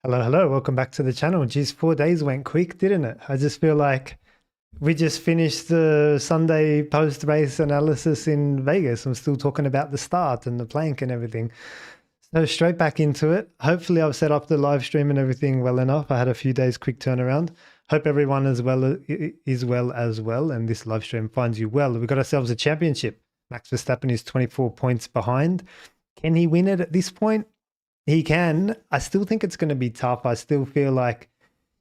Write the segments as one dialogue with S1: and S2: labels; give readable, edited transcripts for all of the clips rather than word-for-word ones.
S1: Hello, hello. Welcome back to the channel. Geez, 4 days went quick, didn't it? I just feel like we just finished the Sunday post-race analysis in Vegas. I'm still talking about the start and the plank and everything. So straight back into it. Hopefully I've set up the live stream and everything well enough. I had a few days quick turnaround. Hope everyone is well as well, and this live stream finds you well. We've got ourselves a championship. Max Verstappen is 24 points behind. Can he win it at this point? He can. I still think it's going to be tough. I still feel like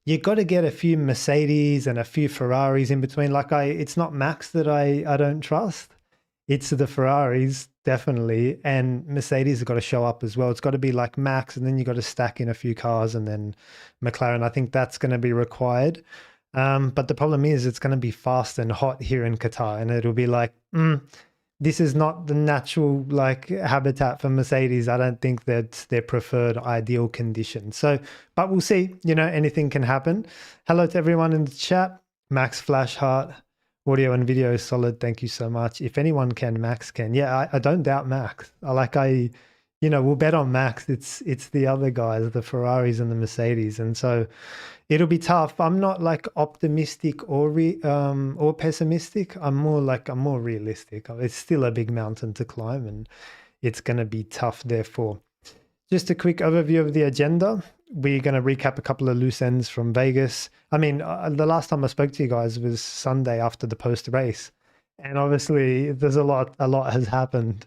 S1: you got to get a few Mercedes and a few Ferraris in between. It's not Max that I don't trust. It's the Ferraris, definitely. And Mercedes have got to show up as well. It's got to be like Max, and then you got to stack in a few cars, and then McLaren. I think that's going to be required. But the problem is it's going to be fast and hot here in Qatar, and it'll be like, this is not the natural habitat for Mercedes. I don't think that's their preferred ideal condition. So, but we'll see, anything can happen. Hello to everyone in the chat. Max Flash Heart, audio and video is solid. Thank you so much. If anyone can, Max can. Yeah, I don't doubt Max. We'll bet on Max. It's the other guys, the Ferraris and the Mercedes. And so it'll be tough. I'm not optimistic or pessimistic. I'm more realistic. It's still a big mountain to climb, and it's going to be tough. Therefore, just a quick overview of the agenda. We're going to recap a couple of loose ends from Vegas. I mean, the last time I spoke to you guys was Sunday after the post race, and obviously there's a lot has happened.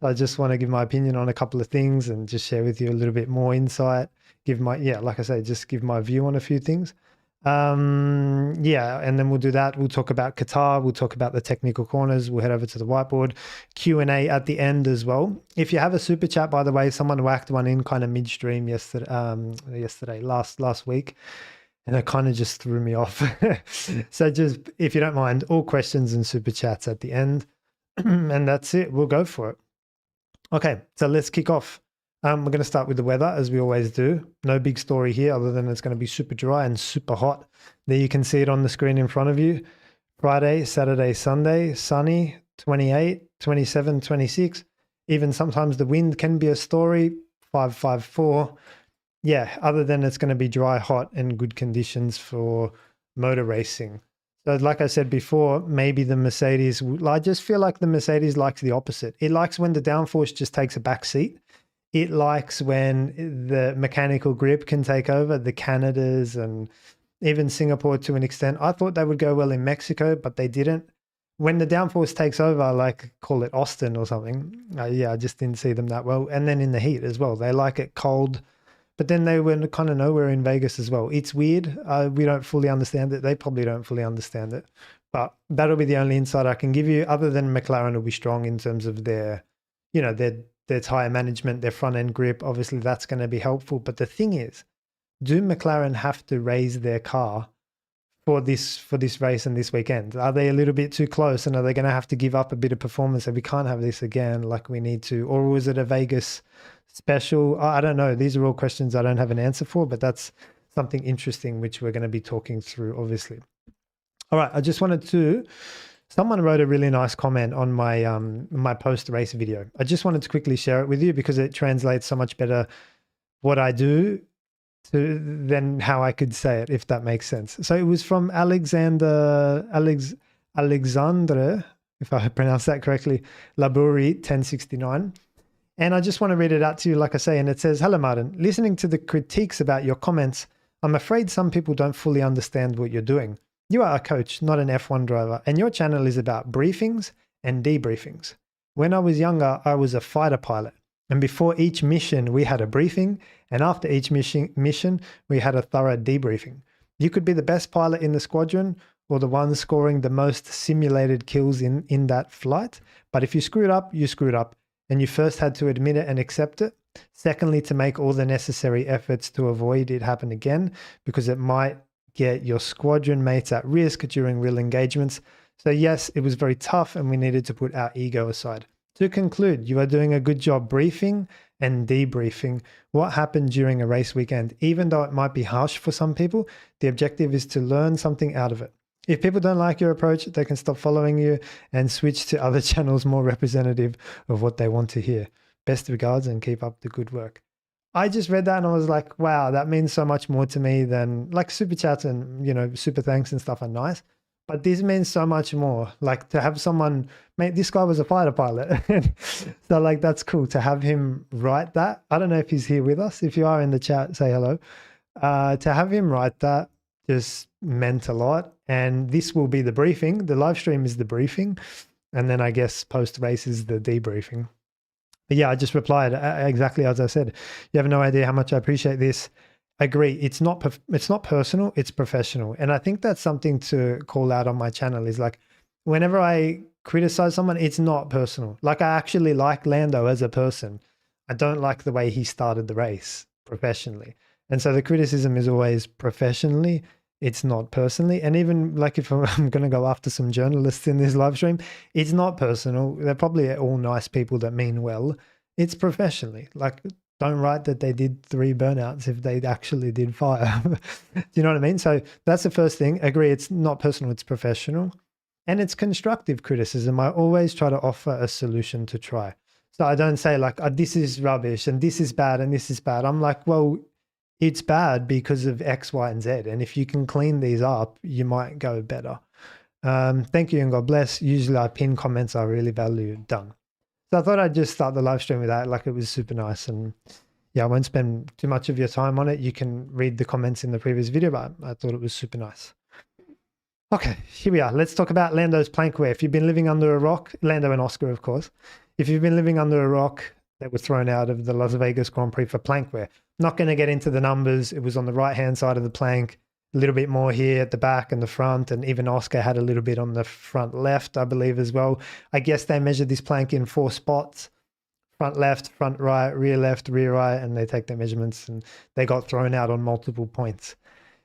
S1: So I just want to give my opinion on a couple of things and just share with you a little bit more insight. Like I say, just give my view on a few things. And then we'll do that. We'll talk about Qatar. We'll talk about the technical corners. We'll head over to the whiteboard. Q&A at the end as well. If you have a super chat, by the way, someone whacked one in kind of midstream last week, and it kind of just threw me off. So just, if you don't mind, all questions and super chats at the end. And that's it. We'll go for it. Okay, so let's kick off. We're going to start with the weather, as we always do. No big story here other than it's going to be super dry and super hot. There you can see it on the screen in front of you. Friday, Saturday, Sunday, sunny, 28, 27, 26. Even sometimes the wind can be a story, 554. Yeah, other than it's going to be dry, hot, and good conditions for motor racing. So like I said before, maybe the Mercedes, I just feel like the Mercedes likes the opposite. It likes when the downforce just takes a back seat. It likes when the mechanical grip can take over, the Canadas and even Singapore to an extent. I thought they would go well in Mexico, but they didn't. When the downforce takes over, call it Austin or something, I just didn't see them that well. And then in the heat as well, they like it cold. But then they were kind of nowhere in Vegas as well. It's weird. We don't fully understand it. They probably don't fully understand it. But that'll be the only insight I can give you, other than McLaren will be strong in terms of their tire management, their front end grip. Obviously, that's going to be helpful. But the thing is, do McLaren have to raise their car for this race and this weekend? Are they a little bit too close, and are they going to have to give up a bit of performance? And we can't have this again like we need to. Or was it a Vegas special? I don't know. These are all questions I don't have an answer for, but that's something interesting which we're going to be talking through, obviously. All right, I just wanted to, someone wrote a really nice comment on my my post-race video. I just wanted to quickly share it with you because it translates so much better what I do than how I could say it, if that makes sense. So it was from Alexandre, if I pronounce that correctly, Laburi 1069. And I just want to read it out to you, like I say, and it says, "Hello, Martin. Listening to the critiques about your comments, I'm afraid some people don't fully understand what you're doing. You are a coach, not an F1 driver, and your channel is about briefings and debriefings. When I was younger, I was a fighter pilot, and before each mission, we had a briefing, and after each mission, we had a thorough debriefing. You could be the best pilot in the squadron or the one scoring the most simulated kills in that flight, but if you screwed up, you screwed up. And you first had to admit it and accept it. Secondly, to make all the necessary efforts to avoid it happen again, because it might get your squadron mates at risk during real engagements. So yes, it was very tough and we needed to put our ego aside. To conclude, you are doing a good job briefing and debriefing what happened during a race weekend. Even though it might be harsh for some people, the objective is to learn something out of it. If people don't like your approach, they can stop following you and switch to other channels more representative of what they want to hear. Best regards and keep up the good work." I just read that and I was like, wow, that means so much more to me than like super chats and, super thanks and stuff are nice. But this means so much more. Like to have someone, mate, this guy was a fighter pilot. So like, that's cool to have him write that. I don't know if he's here with us. If you are in the chat, say hello. To have him write that just meant a lot. And this will be the briefing. The live stream is the briefing. And then I guess post race is the debriefing. But yeah, I just replied exactly as I said. You have no idea how much I appreciate this. Agree. It's not personal, it's professional. And I think that's something to call out on my channel is like whenever I criticize someone, it's not personal. Like I actually like Lando as a person. I don't like the way he started the race professionally. And so the criticism is always professionally. It's not personally. And even like if I'm going to go after some journalists in this live stream, it's not personal. They're probably all nice people that mean well. It's professionally. Like don't write that they did 3 burnouts if they actually did 5. Do you know what I mean? So that's the first thing. Agree. It's not personal. It's professional. And it's constructive criticism. I always try to offer a solution to try. So I don't say like, this is rubbish and this is bad and this is bad. I'm like, well, it's bad because of X, Y, and Z. And if you can clean these up, you might go better. Thank you and God bless. Usually I pin comments I really value. Done. So I thought I'd just start the live stream with that. Like it was super nice. And yeah, I won't spend too much of your time on it. You can read the comments in the previous video, but I thought it was super nice. Okay, here we are. Let's talk about Lando's plankware. If you've been living under a rock, Lando and Oscar, of course. If you've been living under a rock, they were thrown out of the Las Vegas Grand Prix for plankware. Not going to get into the numbers. It was on the right-hand side of the plank, a little bit more here at the back and the front, and even Oscar had a little bit on the front left, I believe, as well. I guess they measured this plank in 4 spots, front left, front right, rear left, rear right, and they take their measurements, and they got thrown out on multiple points.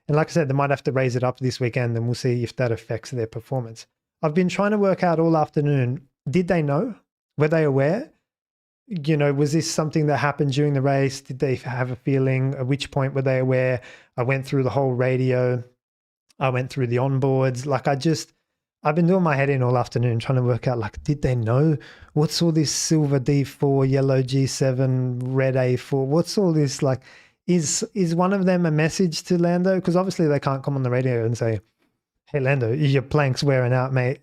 S1: And like I said, they might have to raise it up this weekend, and we'll see if that affects their performance. I've been trying to work out all afternoon, did they know? Were they aware? Was this something that happened during the race? Did they have a feeling? At which point were they aware? I went through the whole radio. I went through the onboards. Like I've been doing my head in all afternoon trying to work out, like, did they know? What's all this silver D4, yellow G7, red A4? What's all this? Like, is one of them a message to Lando? Because obviously they can't come on the radio and say, hey, Lando, your plank's wearing out, mate.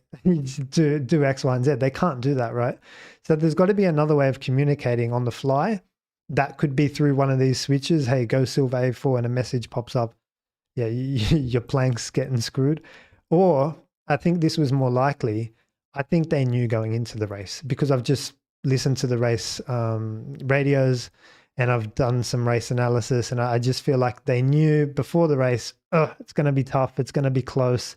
S1: do X, Y, and Z. They can't do that, right? So there's got to be another way of communicating on the fly. That could be through one of these switches. Hey, go silver A4 and a message pops up. Yeah, your plank's getting screwed. Or I think this was more likely. I think they knew going into the race because I've just listened to the race radios and I've done some race analysis, and I just feel like they knew before the race, it's going to be tough. It's going to be close.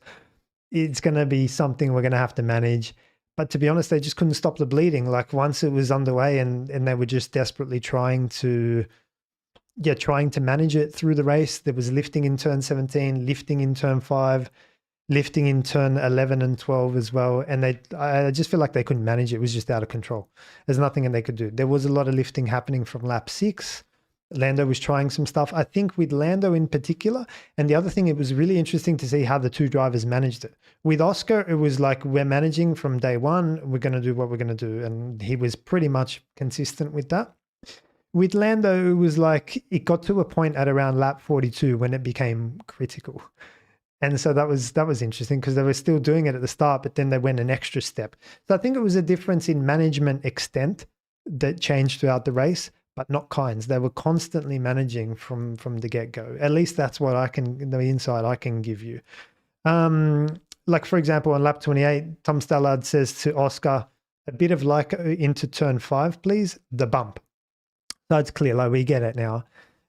S1: It's going to be something we're going to have to manage. But to be honest, they just couldn't stop the bleeding. Like once it was underway and they were just desperately trying to manage it through the race. There was lifting in turn 17, lifting in turn 5, lifting in turn 11 and 12 as well. And I just feel like they couldn't manage it. It was just out of control. There's nothing they could do. There was a lot of lifting happening from lap 6. Lando was trying some stuff, I think with Lando in particular. And the other thing, it was really interesting to see how the 2 drivers managed it. With Oscar, it was like, we're managing from day 1. We're going to do what we're going to do. And he was pretty much consistent with that. With Lando, it was like, it got to a point at around lap 42 when it became critical. And so that was interesting because they were still doing it at the start, but then they went an extra step. So I think it was a difference in management extent that changed throughout the race, but not kinds. They were constantly managing from the get-go. At least that's what the insight I can give you. Like for example, on lap 28, Tom Stallard says to Oscar, a bit of like into turn 5, please, the bump. So it's clear, like we get it now.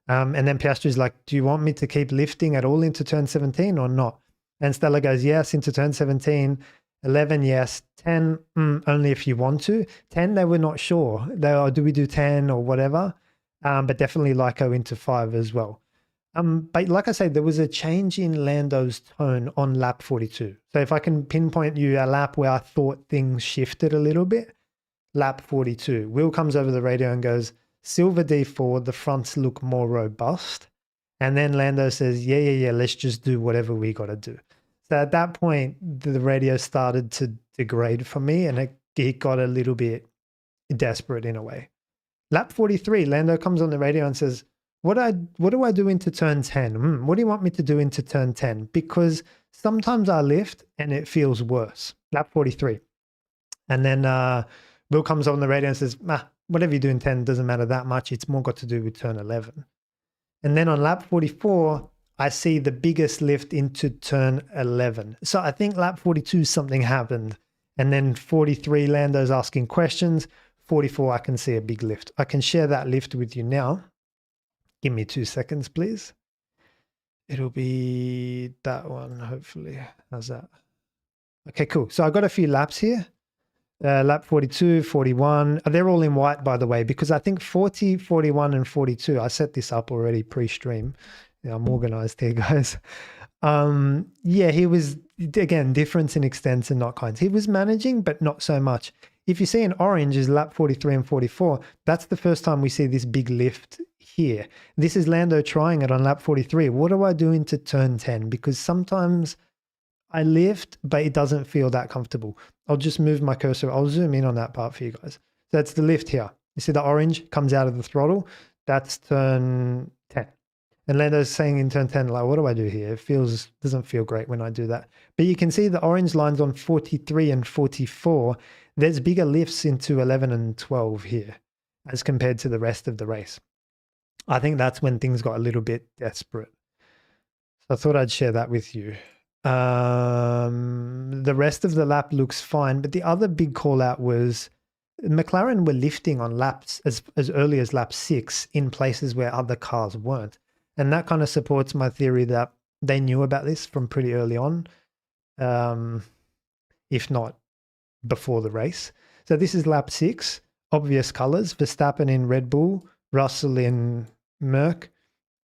S1: And then Piastri's like, do you want me to keep lifting at all into turn 17 or not? And Stella goes, yes, into turn 17. 11, yes. 10, only if you want to. 10, they were not sure. Do we do 10 or whatever? But definitely Lyco into 5 as well. But like I said, there was a change in Lando's tone on lap 42. So if I can pinpoint you a lap where I thought things shifted a little bit, lap 42. Will comes over the radio and goes, silver D4, the fronts look more robust. And then Lando says, yeah, let's just do whatever we got to do. So at that point, the radio started to degrade for me and it got a little bit desperate in a way. Lap 43, Lando comes on the radio and says, what do I do into turn 10? What do you want me to do into turn 10? Because sometimes I lift and it feels worse. Lap 43. And then Will comes on the radio and says, whatever you do in 10 doesn't matter that much. It's more got to do with turn 11. And then on lap 44, I see the biggest lift into turn 11. So I think lap 42, something happened. And then 43, Lando's asking questions. 44, I can see a big lift. I can share that lift with you now. Give me 2 seconds, please. It'll be that one, hopefully. How's that? Okay, cool. So I got a few laps here. Lap 42, 41. They're all in white, by the way, because I think 40, 41, and 42. I set this up already pre-stream. Yeah, I'm organized here, guys. Yeah, he was, again, difference in extents and not kinds. He was managing, but not so much. If you see in orange is lap 43 and 44, that's the first time we see this big lift here. This is Lando trying it on lap 43. What do I do into turn 10? Because sometimes I lift, but it doesn't feel that comfortable. I'll just move my cursor. I'll zoom in on that part for you guys. That's the lift here. You see the orange comes out of the throttle. That's turn 10. And Lando's saying in turn 10, like, what do I do here? It doesn't feel great when I do that. But you can see the orange lines on 43 and 44. There's bigger lifts into 11 and 12 here as compared to the rest of the race. I think that's when things got a little bit desperate. So I thought I'd share that with you. The rest of the lap looks fine, but the other big call out was McLaren were lifting on laps as early as lap 6 in places where other cars weren't. And that kind of supports my theory that they knew about this from pretty early on, if not before the race. So this is lap 6, obvious colors, Verstappen in Red Bull, Russell in Merc,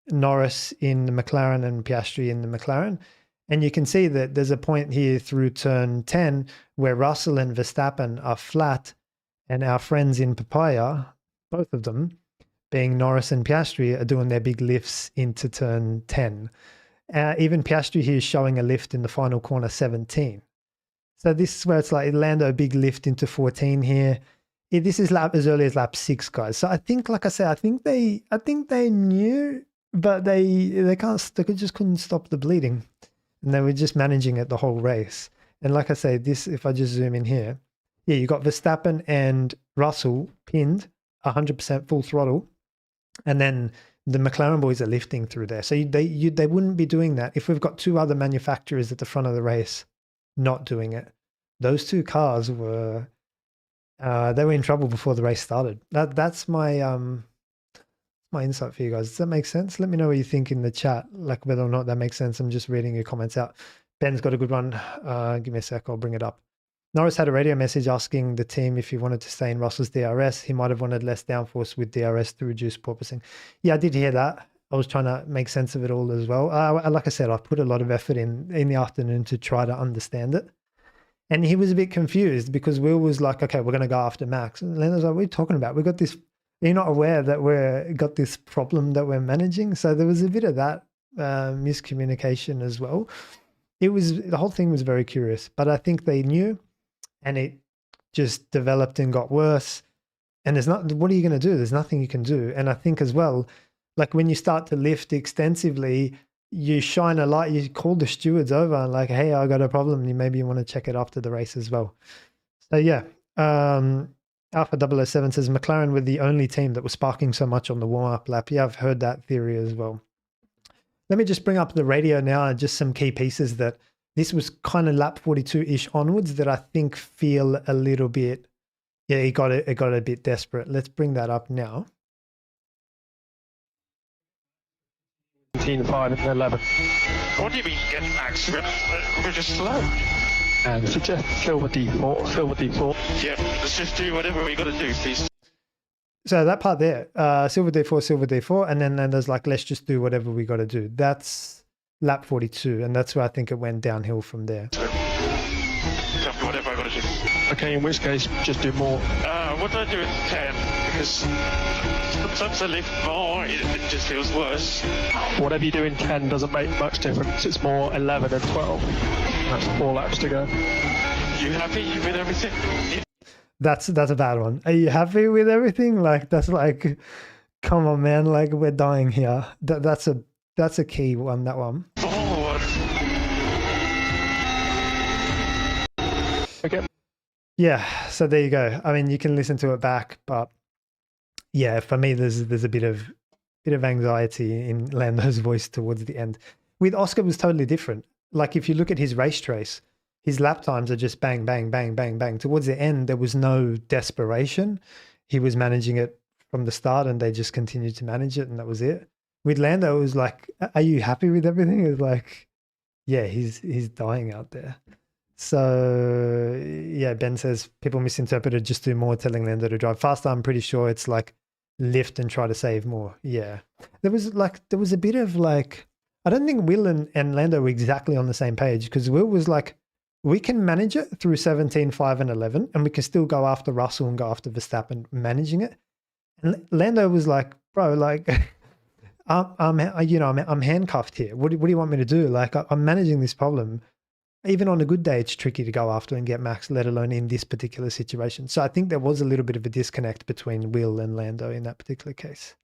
S1: Norris in the McLaren, and Piastri in the McLaren. And you can see that there's a point here through turn 10 where Russell and Verstappen are flat, and our friends in Papaya, both of them, being Norris and Piastri, are doing their big lifts into turn 10. Even Piastri here is showing a lift in the final corner 17. So this is where it's like Lando, big lift into 14 here. This is lap as early as lap 6, guys. So I think, like I said, I think they knew, but they just couldn't stop the bleeding. And they were just managing it the whole race. And like I say, this, if I just zoom in here, yeah, you got Verstappen and Russell pinned 100% full throttle. And then the McLaren boys are lifting through there. So they wouldn't be doing that if we've got two other manufacturers at the front of the race not doing it. Those two cars were, they were in trouble before the race started. That's my my insight for you guys. Does that make sense? Let me know what you think in the chat, like whether or not that makes sense. I'm just reading your comments out. Ben's got a good one. Give me a sec, I'll bring it up. Norris had a radio message asking the team if he wanted to stay in Russell's DRS. He might have wanted less downforce with DRS to reduce porpoising. Yeah, I did hear that. I was trying to make sense of it all as well. Like I said, I put a lot of effort in the afternoon to try to understand it. And he was a bit confused because Will was like, okay, we're going to go after Max. And Leonard's like, what are you talking about? We've got this, you're not aware that we've got this problem that we're managing. So there was a bit of that miscommunication as well. The whole thing was very curious, but I think they knew, and it just developed and got worse. And what are you going to do? There's nothing you can do. And I think as well, like when you start to lift extensively, you shine a light, you call the stewards over and like, hey, I got a problem. Maybe you want to check it after the race as well. So yeah, Alpha 007 says McLaren were the only team that was sparking so much on the warm-up lap. Yeah, I've heard that theory as well. Let me just bring up the radio now, just some key pieces that this was kind of lap 42-ish onwards that I think feel a little bit, yeah, it got a bit desperate. Let's bring that up now.
S2: 5 and 11.
S3: What do you mean get Max? We're just slow.
S2: And suggest silver D4.
S3: Yeah, let's just do whatever we got to do, please.
S1: So that part there, silver D4, and then there's like, let's just do whatever we got to do. That's lap 42, and that's where I think it went downhill from there.
S3: So, whatever I got to do.
S2: Okay, in which case, just do more.
S3: What do I do at 10? Because sometimes I lift more, it just feels worse.
S2: Whatever you do in 10 doesn't make much difference. It's more 11 and 12. That's 4 laps to go.
S3: You happy with everything?
S1: That's a bad one. Are you happy with everything? Like, that's like Come on, man. Like, we're dying here. That's a key one, that one.
S3: Forward.
S2: Okay.
S1: Yeah, so there you go. I mean, you can listen to it back, but yeah, for me, there's a bit of anxiety in Lando's voice towards the end. With Oscar, it was totally different. Like, if you look at his race trace, his lap times are just bang, bang, bang, bang, bang. Towards the end, there was no desperation. He was managing it from the start, and they just continued to manage it, and that was it. With Lando, it was like, are you happy with everything? It was like, yeah, he's dying out there. So yeah, Ben says people misinterpreted just do more, telling Lando to drive faster. I'm pretty sure it's like lift and try to save more. Yeah, there was a bit of like, I don't think Will and Lando were exactly on the same page, because Will was like, we can manage it through 17, 5 and 11, and we can still go after Russell and go after Verstappen managing it. And Lando was like, bro, like I'm handcuffed here. What do you want me to do? Like, I'm managing this problem. Even on a good day, it's tricky to go after and get Max, let alone in this particular situation. So I think there was a little bit of a disconnect between Will and Lando in that particular case.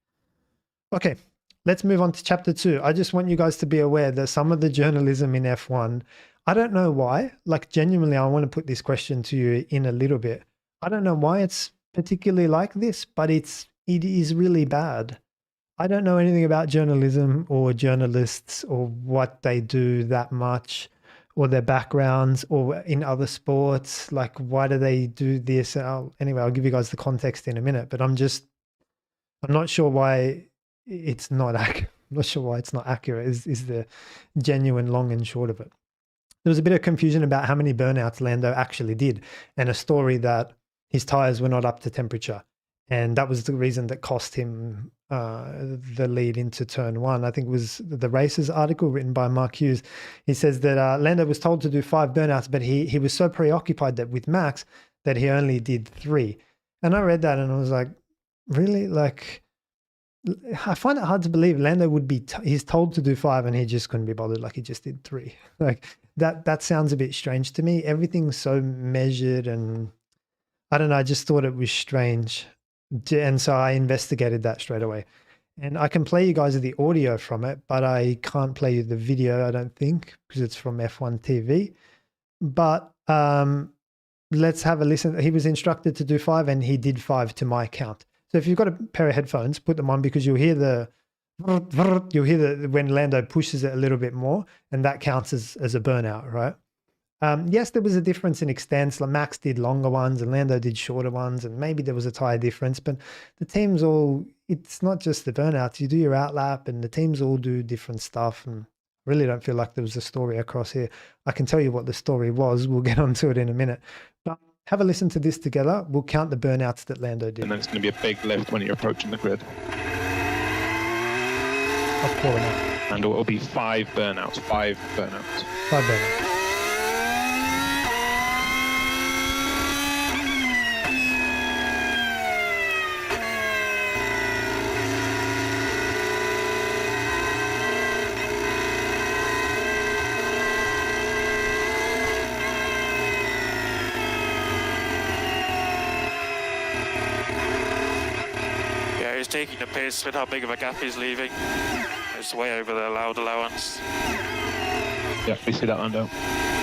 S1: Okay, let's move on to chapter 2. I just want you guys to be aware that some of the journalism in F1, I don't know why. Like, genuinely, I want to put this question to you in a little bit. I don't know why it's particularly like this, but it is really bad. I don't know anything about journalism or journalists or what they do that much, or their backgrounds, or in other sports. Like, why do they do this? Anyway, I'll give you guys the context in a minute, but I'm not sure why it's not accurate. I'm not sure why it's not accurate is the genuine long and short of it. There was a bit of confusion about how many burnouts Lando actually did, and a story that his tires were not up to temperature. And that was the reason that cost him the lead into turn 1. I think it was the Racers article written by Mark Hughes. He says that Lando was told to do 5 burnouts, but he was so preoccupied that with Max that he only did 3. And I read that and I was like, really? Like, I find it hard to believe Lando would be, he's told to do 5 and he just couldn't be bothered. Like, he just did 3. Like, that sounds a bit strange to me. Everything's so measured, and I don't know, I just thought it was strange. And so I investigated that straight away. And I can play you guys the audio from it, but I can't play you the video, I don't think, because it's from F1 TV. But let's have a listen. He was instructed to do 5, and he did 5 to my count. So if you've got a pair of headphones, put them on, because you'll hear when Lando pushes it a little bit more, and that counts as a burnout, right? Yes, there was a difference in extents. Like, Max did longer ones and Lando did shorter ones, and maybe there was a tyre difference, but the teams all, it's not just the burnouts. You do your outlap, and the teams all do different stuff, and really don't feel like there was a story across here. I can tell you what the story was. We'll get onto it in a minute. But have a listen to this together. We'll count the burnouts that Lando did.
S2: And then it's going to be a big lift when you're approaching the grid.
S1: Of course not.
S2: And it will be 5 burnouts. 5 burnouts.
S1: 5 burnouts.
S3: Taking the piss with how big of a gap he's leaving. It's way over the allowed allowance.
S2: Yeah, we see that, Lando.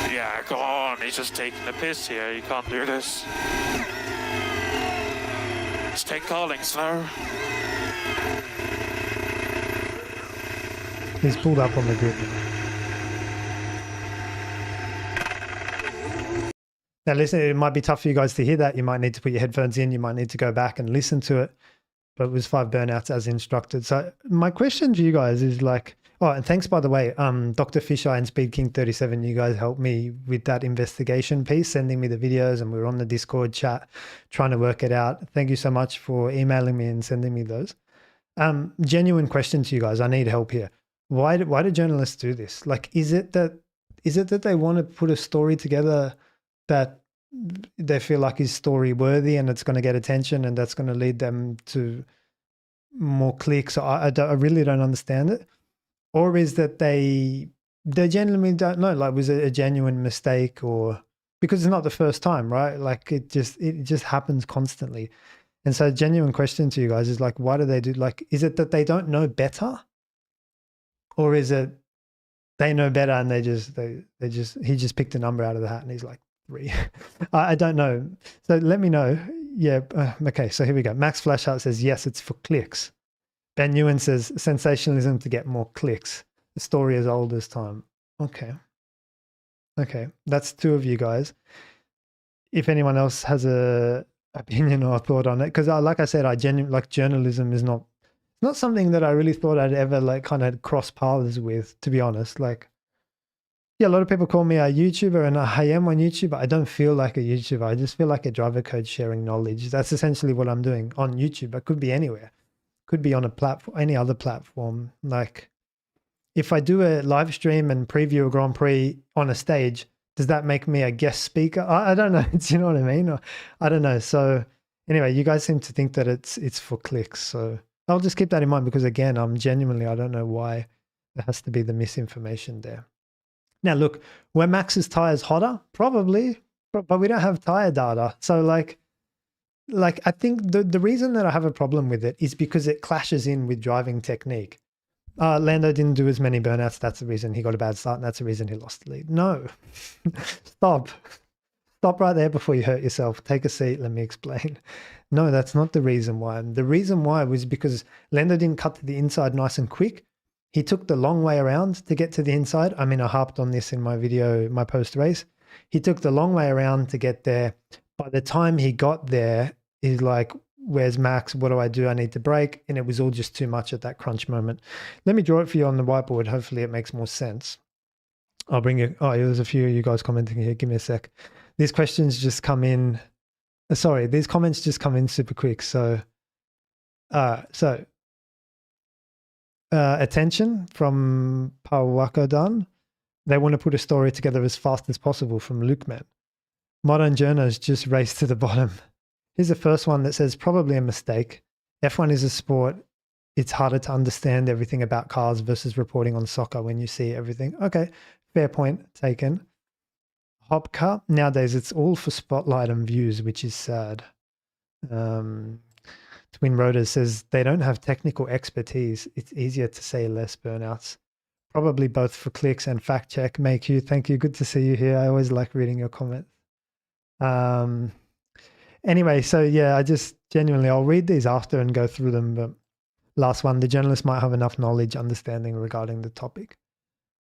S3: Yeah, come on, he's just taking the piss here. You can't do this. It's 10 callings now.
S1: He's pulled up on the grid. Now listen, it might be tough for you guys to hear that. You might need to put your headphones in. You might need to go back and listen to it. But it was 5 burnouts as instructed. So my question to you guys is like, oh, and thanks, by the way, Dr. Fisher and Speed King 37, you guys helped me with that investigation piece, sending me the videos, and we were on the Discord chat trying to work it out. Thank you so much for emailing me and sending me those. Genuine question to you guys. I need help here. Why do journalists do this? Like, is it that they want to put a story together that they feel like is story worthy and it's going to get attention and that's going to lead them to more clicks? I really don't understand it. Or is that they genuinely don't know, like, was it a genuine mistake, or because it's not the first time, right? Like, it just happens constantly. And so genuine question to you guys is like, why do they do, like, is it that they don't know better? Or is it they know better and he just picked a number out of the hat and he's like 3. I don't know. So let me know. Yeah. Okay. So here we go. Max Flashheart says, yes, it's for clicks. Ben Ewan says, sensationalism to get more clicks. The story is old as time. Okay. Okay. That's 2 of you guys. If anyone else has a opinion or thought on it, because like I said, I genuinely, like, journalism is not something that I really thought I'd ever like kind of cross paths with, to be honest. Like, yeah, a lot of people call me a YouTuber and I am on YouTube, but I don't feel like a YouTuber. I just feel like a driver code sharing knowledge. That's essentially what I'm doing on YouTube. It could be anywhere. Could be on a platform, any other platform. Like, if I do a live stream and preview a Grand Prix on a stage, does that make me a guest speaker? I don't know. Do you know what I mean? Or, I don't know. So anyway, you guys seem to think that it's for clicks. So I'll just keep that in mind because, again, I don't know why there has to be the misinformation there. Now, look, were Max's tires hotter? Probably, but we don't have tire data. So like I think the reason that I have a problem with it is because it clashes in with driving technique. Lando didn't do as many burnouts. That's the reason he got a bad start, and that's the reason he lost the lead. No, stop right there before you hurt yourself. Take a seat. Let me explain. No, that's not the reason why. The reason why was because Lando didn't cut to the inside nice and quick. He took the long way around to get to the inside. I mean, I harped on this in my video, my post-race. He took the long way around to get there. By the time he got there, he's like, where's Max? What do? I need to brake. And it was all just too much at that crunch moment. Let me draw it for you on the whiteboard. Hopefully it makes more sense. I'll bring you. Oh, there's a few of you guys commenting here. Give me a sec. These questions just come in. Sorry, these comments just come in super quick. So, attention from Pawakodan. They want to put a story together as fast as possible from Lukeman. Modern journals just race to the bottom. Here's the first one that says, probably a mistake. F1 is a sport. It's harder to understand everything about cars versus reporting on soccer when you see everything. Okay, fair point taken. Hopka, nowadays it's all for spotlight and views, which is sad. Twin Rotors says, they don't have technical expertise. It's easier to say less burnouts. Probably both for clicks and fact check. Make you, thank you. Good to see you here. I always like reading your comments. Anyway, so yeah, I just genuinely, I'll read these after and go through them. But last one, the journalists might have enough knowledge, understanding regarding the topic.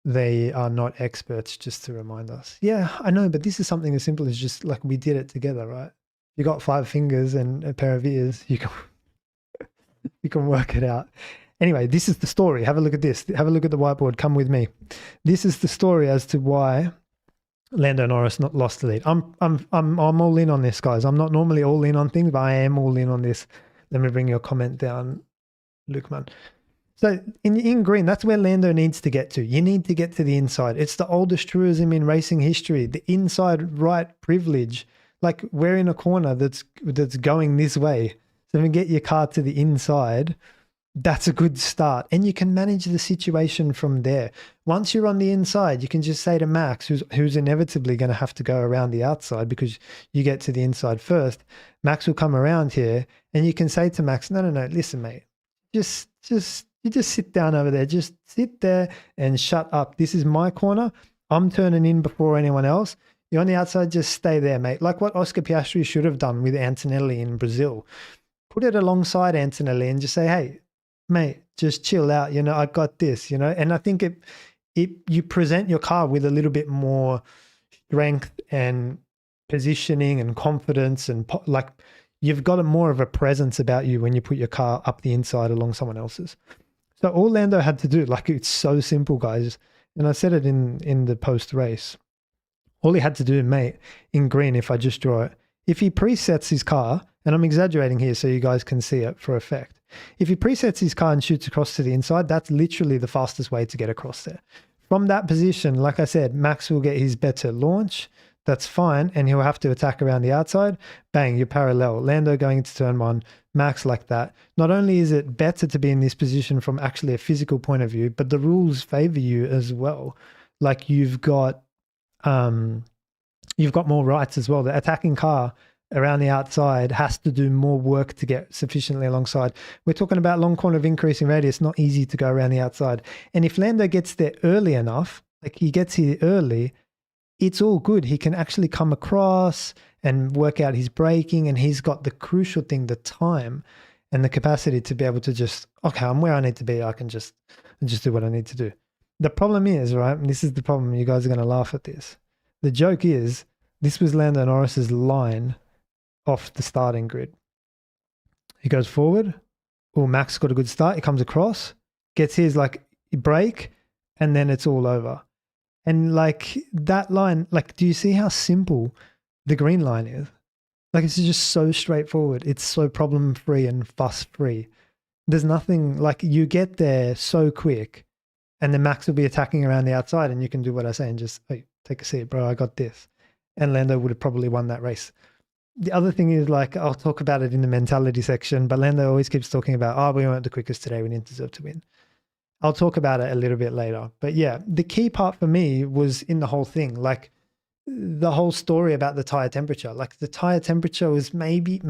S1: They are not experts, just to remind us. Yeah, I know, but this is something as simple as just like we did it together, right? You got 5 fingers and a pair of ears, you can work it out. Anyway, this is the story. Have a look at this. Have a look at the whiteboard. Come with me. This is the story as to why Lando Norris not lost the lead. I'm all in on this, guys. I'm not normally all in on things, but I am all in on this. Let me bring your comment down, Lukeman. So in green, that's where Lando needs to get to. You need to get to the inside. It's the oldest truism in racing history. The inside right privilege. Like, we're in a corner that's going this way. So if you get your car to the inside, that's a good start. And you can manage the situation from there. Once you're on the inside, you can just say to Max, who's inevitably going to have to go around the outside because you get to the inside first. Max will come around here and you can say to Max, no, listen, mate, you just sit down over there. Just sit there and shut up. This is my corner. I'm turning in before anyone else. You're on the outside, just stay there, mate. Like what Oscar Piastri should have done with Antonelli in Brazil. Put it alongside Antonelli and just say, hey, mate, just chill out. I got this, And I think you present your car with a little bit more strength and positioning and confidence, and like you've got more of a presence about you when you put your car up the inside along someone else's. So all Lando had to do, like, it's so simple, guys. And I said it in the post race. All he had to do, mate, in green, if I just draw it, if he presets his car, and I'm exaggerating here so you guys can see it for effect. If he presets his car and shoots across to the inside, that's literally the fastest way to get across there. From that position, like I said, Max will get his better launch. That's fine. And he'll have to attack around the outside. Bang, you're parallel. Lando going into turn 1, Max like that. Not only is it better to be in this position from actually a physical point of view, but the rules favor you as well. Like you've got more rights as well. The attacking car around the outside has to do more work to get sufficiently alongside. We're talking about long corner of increasing radius, not easy to go around the outside. And if Lando gets there early enough, like he gets here early, it's all good. He can actually come across and work out his braking, and he's got the crucial thing, the time and the capacity to be able to just, okay, I'm where I need to be. I can just do what I need to do. The problem is, right, and this is the problem, you guys are going to laugh at this. The joke is, this was Lando Norris's line off the starting grid. He goes forward. Oh, Max got a good start. He comes across, gets his like brake, and then it's all over. And like that line, like, do you see how simple the green line is? Like, it's just so straightforward. It's so problem-free and fuss-free. There's nothing, like, you get there so quick, and then Max will be attacking around the outside, and you can do what I say and just, hey, take a seat, bro, I got this. And Lando would have probably won that race. The other thing is, like, I'll talk about it in the mentality section, but Lando always keeps talking about, oh, we weren't the quickest today, we didn't deserve to win. I'll talk about it a little bit later. But yeah, the key part for me was in the whole thing, like the whole story about the tire temperature. Like the tire temperature was maybe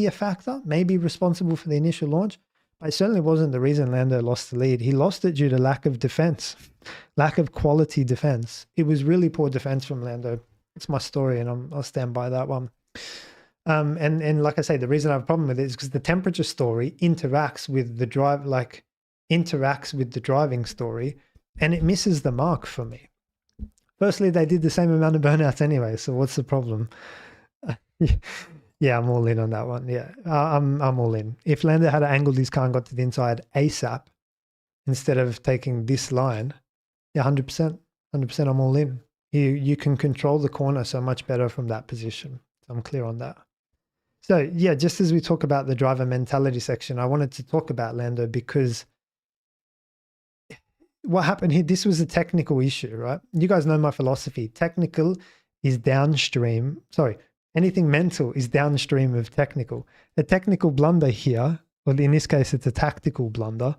S1: a factor, maybe responsible for the initial launch, but it certainly wasn't the reason Lando lost the lead. He lost it due to lack of defense, lack of quality defense. It was really poor defense from Lando. It's my story, and I'll stand by that one. And like I say, the reason I have a problem with it is because the temperature story interacts with the driving story, and it misses the mark for me. Firstly, they did the same amount of burnouts anyway, so what's the problem? Yeah, I'm all in on that one. Yeah, I'm all in. If Lando had angled his car and got to the inside ASAP instead of taking this line, yeah, 100%, I'm all in. You can control the corner so much better from that position. So I'm clear on that. So yeah, just as we talk about the driver mentality section, I wanted to talk about Lando because what happened here, this was a technical issue, right? You guys know my philosophy. Technical is downstream. Sorry, anything mental is downstream of technical. A technical blunder here, well, in this case, it's a tactical blunder.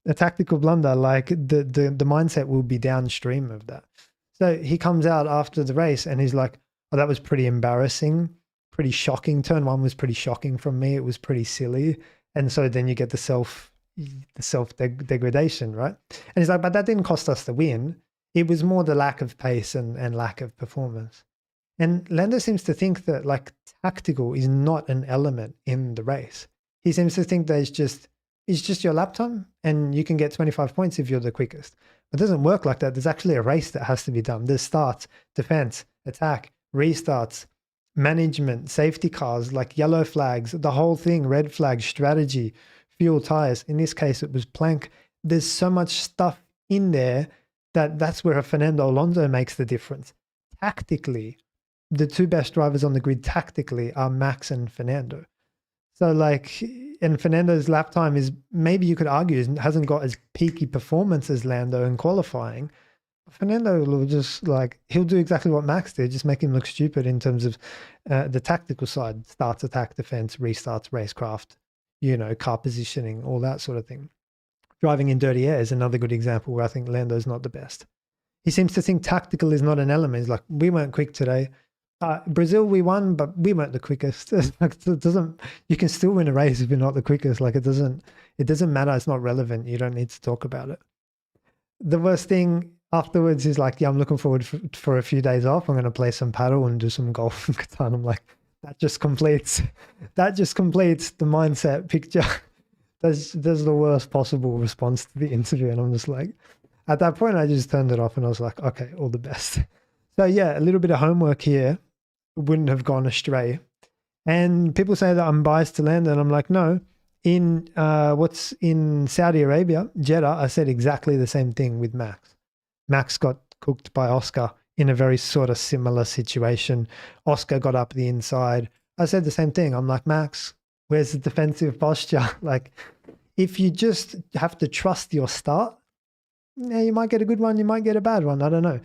S1: A tactical blunder, like the mindset will be downstream of that. So he comes out after the race and he's like, oh, that was pretty embarrassing, pretty shocking. Turn one was pretty shocking from me. It was pretty silly. And so then you get the self-degradation, right? And he's like, but that didn't cost us the win. It was more the lack of pace and lack of performance. And Lando seems to think that like tactical is not an element in the race. He seems to think that it's just your lap time and you can get 25 points if you're the quickest. It doesn't work like that. There's actually a race that has to be done. There's starts, defense, attack, restarts, management, safety cars, like yellow flags, the whole thing, red flags, strategy, fuel, tires. In this case, it was plank. There's so much stuff in there that's where a Fernando Alonso makes the difference. Tactically, the two best drivers on the grid tactically are Max and Fernando. So like, and Fernando's lap time is, maybe you could argue, hasn't got as peaky performance as Lando in qualifying. Fernando will just like, he'll do exactly what Max did, just make him look stupid in terms of the tactical side, starts, attack, defense, restarts, racecraft, car positioning, all that sort of thing. Driving in dirty air is another good example where I think Lando's not the best. He seems to think tactical is not an element. He's like, we weren't quick today. Brazil, we won, but we weren't the quickest. It doesn't. You can still win a race if you're not the quickest. Like it doesn't matter. It's not relevant. You don't need to talk about it. The worst thing afterwards is like, yeah, I'm looking forward for a few days off. I'm going to play some paddle and do some golf in Qatar. I'm like, that just completes the mindset picture. That's the worst possible response to the interview. And I'm just like, at that point, I just turned it off and I was like, okay, all the best. So yeah, a little bit of homework here wouldn't have gone astray. And people say that I'm biased to Lando, and I'm like, no. In what's in Saudi Arabia, Jeddah, I said exactly the same thing with Max. Max got cooked by Oscar in a very sort of similar situation. Oscar got up the inside. I said the same thing. I'm like, Max, where's the defensive posture? Like, if you just have to trust your start, yeah, you might get a good one, you might get a bad one. I don't know.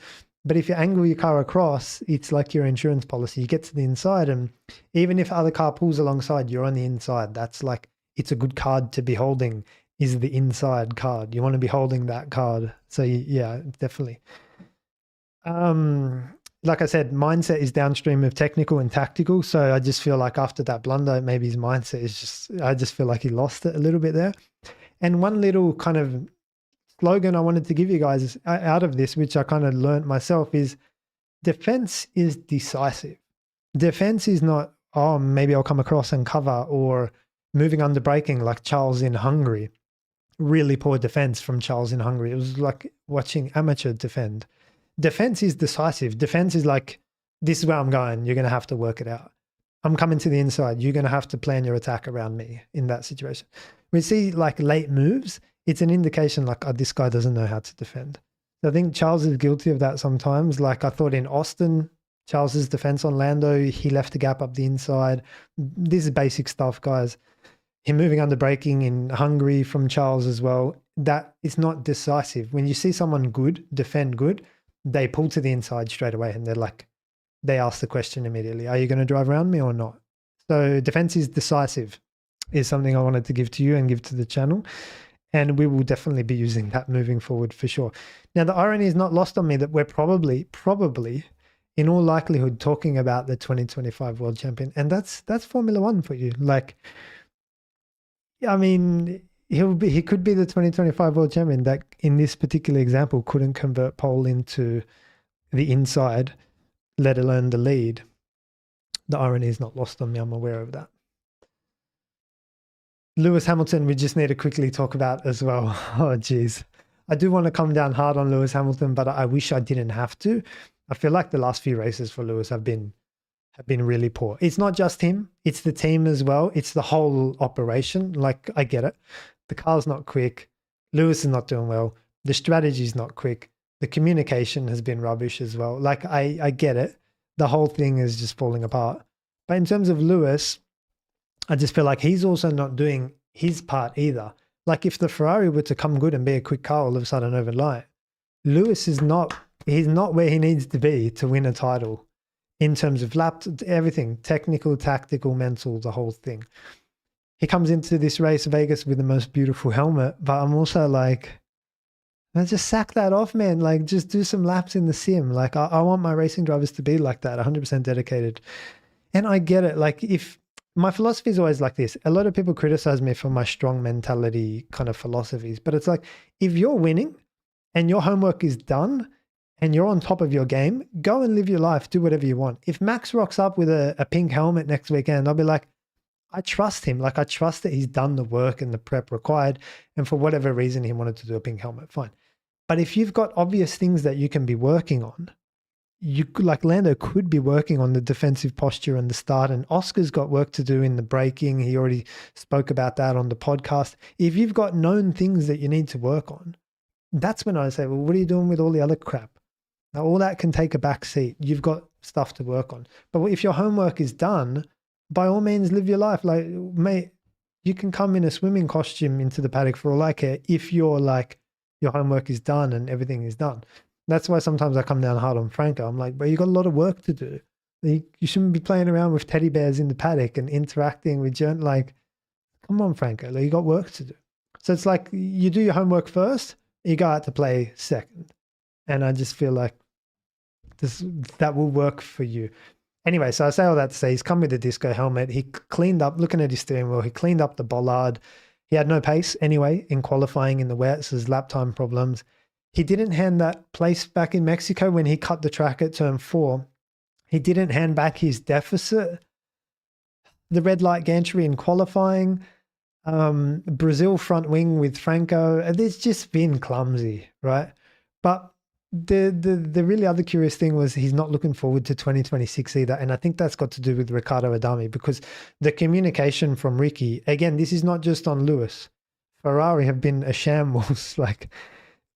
S1: But if you angle your car across, it's like your insurance policy. You get to the inside, and even if other car pulls alongside, you're on the inside. That's like, it's a good card to be holding, is the inside card. You want to be holding that card. So yeah, definitely. like I said, mindset is downstream of technical and tactical. So I just feel like after that blunder, maybe his mindset is I just feel like he lost it a little bit there. And one little kind of slogan I wanted to give you guys out of this, which I kind of learned myself, is defense is decisive. Defense is not, oh, maybe I'll come across and cover, or moving under braking like Charles in Hungary. Really poor defense from Charles in Hungary. It was like watching amateur defend. Defense is decisive. Defense is like, this is where I'm going. You're going to have to work it out. I'm coming to the inside. You're going to have to plan your attack around me in that situation. We see like late moves. It's an indication like, oh, this guy doesn't know how to defend. So I think Charles is guilty of that sometimes. Like I thought in Austin, Charles's defense on Lando, he left a gap up the inside. This is basic stuff, guys. Him moving under braking in Hungary from Charles as well. That is not decisive. When you see someone good, defend good, they pull to the inside straight away and they're like, they ask the question immediately, are you going to drive around me or not? So defense is decisive is something I wanted to give to you and give to the channel. And we will definitely be using that moving forward for sure. Now, the irony is not lost on me that we're probably in all likelihood talking about the 2025 world champion. And that's Formula One for you. Like, I mean, he could be the 2025 world champion that in this particular example couldn't convert pole into the inside, let alone the lead. The irony is not lost on me. I'm aware of that. Lewis Hamilton, we just need to quickly talk about as well. Oh, geez. I do want to come down hard on Lewis Hamilton, but I wish I didn't have to. I feel like the last few races for Lewis have been really poor. It's not just him. It's the team as well. It's the whole operation. Like, I get it. The car's not quick. Lewis is not doing well. The strategy is not quick. The communication has been rubbish as well. Like, I get it. The whole thing is just falling apart. But in terms of Lewis, I just feel like he's also not doing his part either. Like if the Ferrari were to come good and be a quick car all of a sudden overnight, Lewis is not, he's not where he needs to be to win a title in terms of everything, technical, tactical, mental, the whole thing. He comes into this race, Vegas, with the most beautiful helmet, but I'm also like, man, just sack that off, man. Like just do some laps in the sim. Like I want my racing drivers to be like that, 100% dedicated. And I get it. Like if, my philosophy is always like this. A lot of people criticize me for my strong mentality kind of philosophies, but it's like, if you're winning and your homework is done and you're on top of your game, go and live your life, do whatever you want. If Max rocks up with a pink helmet next weekend, I'll be like, I trust him. Like I trust that he's done the work and the prep required. And for whatever reason, he wanted to do a pink helmet, fine. But if you've got obvious things that you can be working on, you like Lando could be working on the defensive posture and the start, and Oscar's got work to do in the braking. He already spoke about that on the podcast. If you've got known things that you need to work on, that's when I say, well, what are you doing with all the other crap? Now, all that can take a back seat. You've got stuff to work on. But if your homework is done, by all means, live your life. Like, mate, you can come in a swimming costume into the paddock for all I care if you're like, your homework is done and everything is done. That's why sometimes I come down hard on Franco. I'm like, but you got a lot of work to do. You shouldn't be playing around with teddy bears in the paddock and interacting with like, come on, Franco, like, you got work to do. So it's like you do your homework first, you go out to play second. And I just feel like that will work for you. Anyway, so I say all that to say he's come with a disco helmet. He cleaned up, looking at his steering wheel, he cleaned up the bollard. He had no pace anyway in qualifying in the wets. There's lap time problems. He didn't hand that place back in Mexico when he cut the track at turn 4. He didn't hand back his deficit. The red light gantry in qualifying. Brazil front wing with Franco. It's just been clumsy, right? But the really other curious thing was he's not looking forward to 2026 either. And I think that's got to do with Riccardo Adami, because the communication from Ricky, again, this is not just on Lewis. Ferrari have been a shambles, like,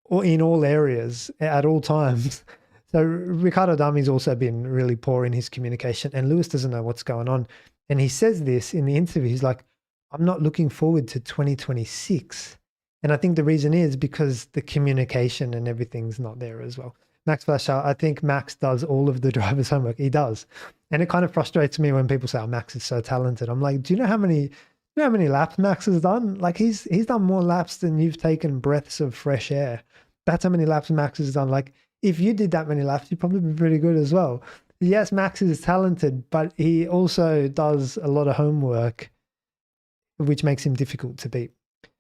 S1: or in all areas at all times. So Riccardo Adami's also been really poor in his communication, and Lewis doesn't know what's going on. And he says this in the interview. He's like, I'm not looking forward to 2026. And I think the reason is because the communication and everything's not there as well. Max Flasher, I think Max does all of the driver's homework. He does. And it kind of frustrates me when people say, oh, Max is so talented. I'm like, do you know how many laps Max has done? Like he's done more laps than you've taken breaths of fresh air. That's how many laps Max has done. Like if you did that many laps, you'd probably be pretty good as well. Yes, Max is talented, but he also does a lot of homework, which makes him difficult to beat.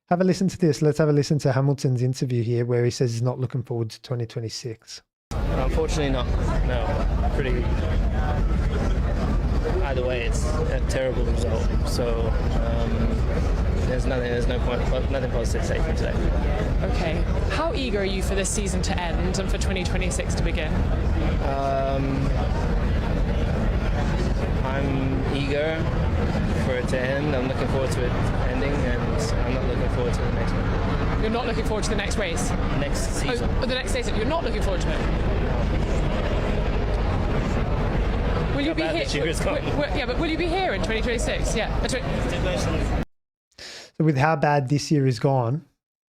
S1: Have a listen to this. Let's have a listen to Hamilton's interview here where he says he's not looking forward to 2026.
S4: Unfortunately not. No. Pretty... Either way, it's a terrible result. So there's no point, nothing positive to say from today.
S5: Okay. How eager are you for this season to end and for 2026 to begin?
S4: I'm eager for it to end. I'm looking forward to it ending, and I'm not looking forward to the next one.
S5: You're not looking forward to the next race?
S4: Next season.
S5: Oh, the next season. You're not looking forward to it? Will you be here? Yeah, but will you be here in 2026? Yeah.
S1: So with how bad this year is gone,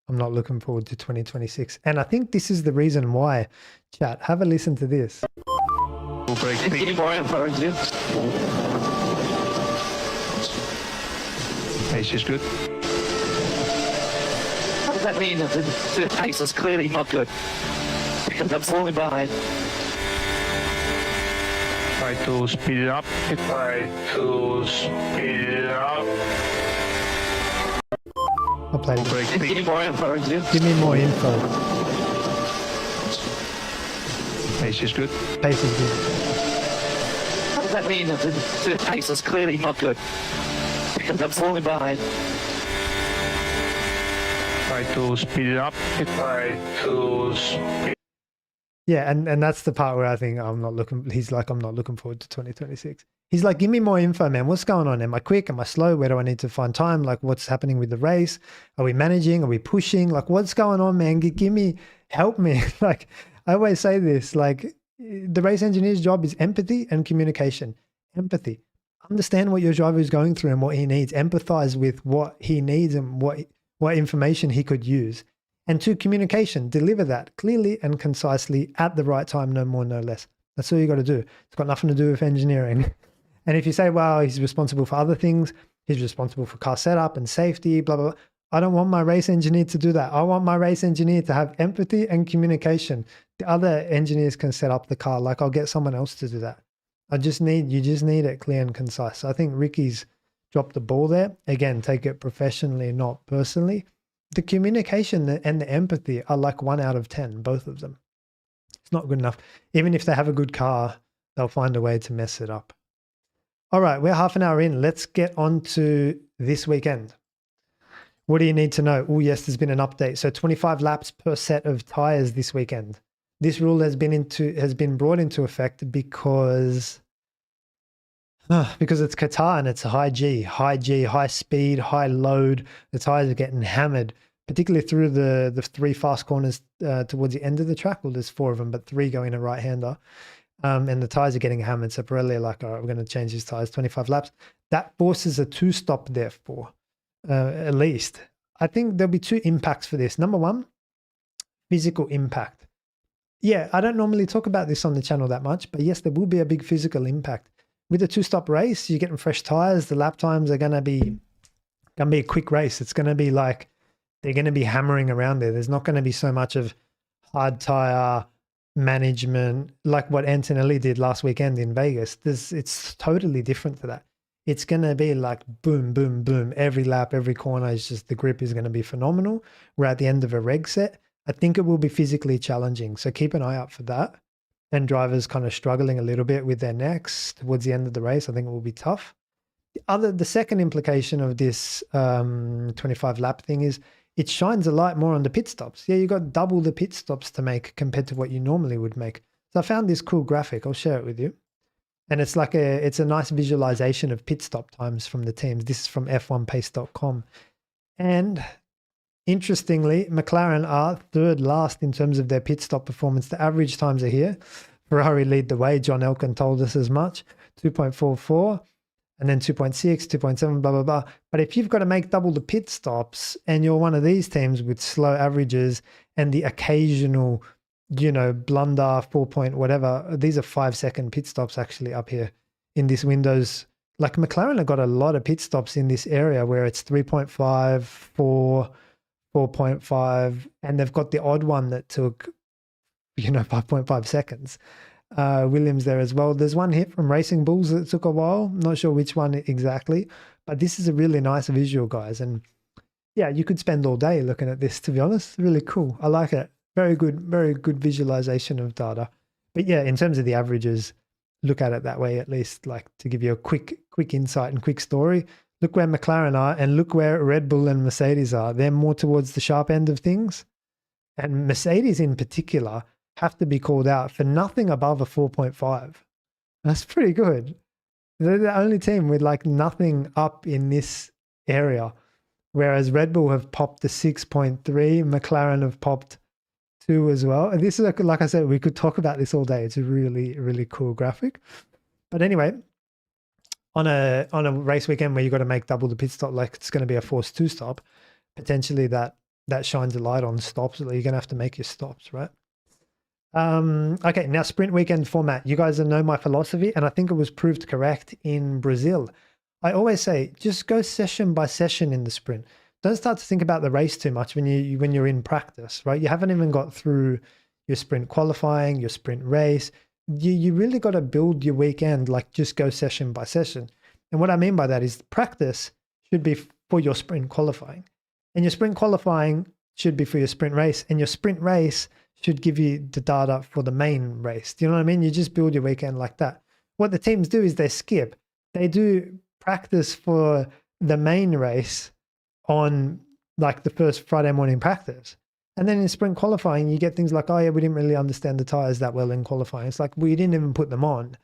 S1: I'm not looking forward to 2026. And I think this is the reason why. Chat, have a listen to this.
S3: Any more info, you?
S6: Pace is good.
S3: What does that mean? The pace is clearly not good. Because I'm falling behind.
S6: Try to speed it up.
S1: I'll play it.
S3: Any more info, you?
S1: Give me more info.
S6: Pace is good.
S1: Pace is good.
S3: What does that mean? The pace is clearly not good. Because I'm falling behind.
S6: Try to speed it up.
S1: Yeah, and that's the part where I think he's like, I'm not looking forward to 2026. He's like, give me more info, man. What's going on? Am I quick? Am I slow? Where do I need to find time? Like, what's happening with the race? Are we managing? Are we pushing? Like, what's going on, man? Give me, help me. Like, I always say this, like, the race engineer's job is empathy and communication. Empathy. Understand what your driver is going through and what he needs. Empathize with what he needs and what information he could use. And two, communication. Deliver that clearly and concisely at the right time, no more, no less. That's all you got to do. It's got nothing to do with engineering. And if you say, well, he's responsible for other things, he's responsible for car setup and safety, blah, blah, blah. I don't want my race engineer to do that. I want my race engineer to have empathy and communication. The other engineers can set up the car. Like, I'll get someone else to do that. You just need it clear and concise. I think Ricky's dropped the ball there. Again, take it professionally, not personally. The communication and the empathy are like 1 out of 10, both of them. It's not good enough. Even if they have a good car, they'll find a way to mess it up. All right, we're half an hour in. Let's get on to this weekend. What do you need to know? Oh, yes, there's been an update. So 25 laps per set of tires this weekend. This rule has been brought into effect because it's Qatar and it's a high G, high speed, high load. The tires are getting hammered, particularly through the 3 fast corners towards the end of the track. Well, there's 4 of them, but 3 going a right-hander. And the tires are getting hammered. So Pirelli are like, all right, we're going to change these tires 25 laps. That forces a 2-stop therefore, at least. I think there'll be 2 impacts for this. Number 1, physical impact. Yeah, I don't normally talk about this on the channel that much, but yes, there will be a big physical impact. With a 2-stop race, you're getting fresh tires. The lap times are going to be a quick race. It's going to be like, they're going to be hammering around there. There's not going to be so much of hard tire management like what Antonelli did last weekend in Vegas. It's totally different to that. It's going to be like boom, boom, boom. Every lap, every corner is just, the grip is going to be phenomenal. We're at the end of a reg set. I think it will be physically challenging. So keep an eye out for that. And drivers kind of struggling a little bit with their necks towards the end of the race. I think it will be tough. The second implication of this 25 lap thing is it shines a light more on the pit stops. Yeah, you got double the pit stops to make compared to what you normally would make. So I found this cool graphic. I'll share it with you. And it's like it's a nice visualization of pit stop times from the teams. This is from f1pace.com. And interestingly, McLaren are 3rd last in terms of their pit stop performance. The average times are here. Ferrari lead the way. John Elkann told us as much. 2.44 and then 2.6, 2.7, blah, blah, blah. But if you've got to make double the pit stops and you're one of these teams with slow averages and the occasional, blunder, 4 point, whatever, these are 5-second pit stops actually up here in this Windows. Like McLaren have got a lot of pit stops in this area where it's 3.5, 4, 4.5, and they've got the odd one that took 5.5 seconds. Williams there as well. There's one hit from Racing Bulls that took a while. Not sure which one exactly, but this is a really nice visual, guys. And yeah, you could spend all day looking at this, to be honest. Really cool. I like it. Very good visualization of data. But yeah, in terms of the averages, look at it that way, at least, like to give you a quick insight and quick story. Look where McLaren are and look where Red Bull and Mercedes are. They're more towards the sharp end of things. And Mercedes in particular have to be called out for nothing above a 4.5. That's pretty good. They're the only team with like nothing up in this area. Whereas Red Bull have popped the 6.3, McLaren have popped 2 as well. And this is, like I said, we could talk about this all day. It's a really cool graphic. But anyway, on a race weekend where you got to make double the pit stop, like it's going to be a forced 2 stop, potentially that shines a light on stops. You're going to have to make your stops, right? Okay, now sprint weekend format. You guys know my philosophy, and I think it was proved correct in Brazil. I always say, just go session by session in the sprint. Don't start to think about the race too much when you're in practice, right? You haven't even got through your sprint qualifying, your sprint race. You really got to build your weekend, like just go session by session. And what I mean by that is practice should be for your sprint qualifying, and your sprint qualifying should be for your sprint race, and your sprint race should give you the data for the main race. Do you know what I mean? You just build your weekend like that. What the teams do is they skip. They do practice for the main race on like the first Friday morning practice. And then in sprint qualifying, you get things like, oh yeah, we didn't really understand the tires that well in qualifying. It's like, we didn't even put them on.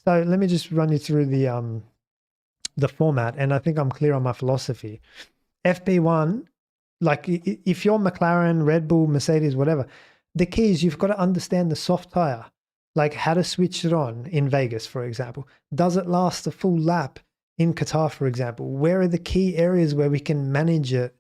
S1: So let me just run you through the format. And I think I'm clear on my philosophy. FP1, like if you're McLaren, Red Bull, Mercedes, whatever, the key is you've got to understand the soft tire, like how to switch it on in Vegas, for example. Does it last a full lap in Qatar, for example? Where are the key areas where we can manage it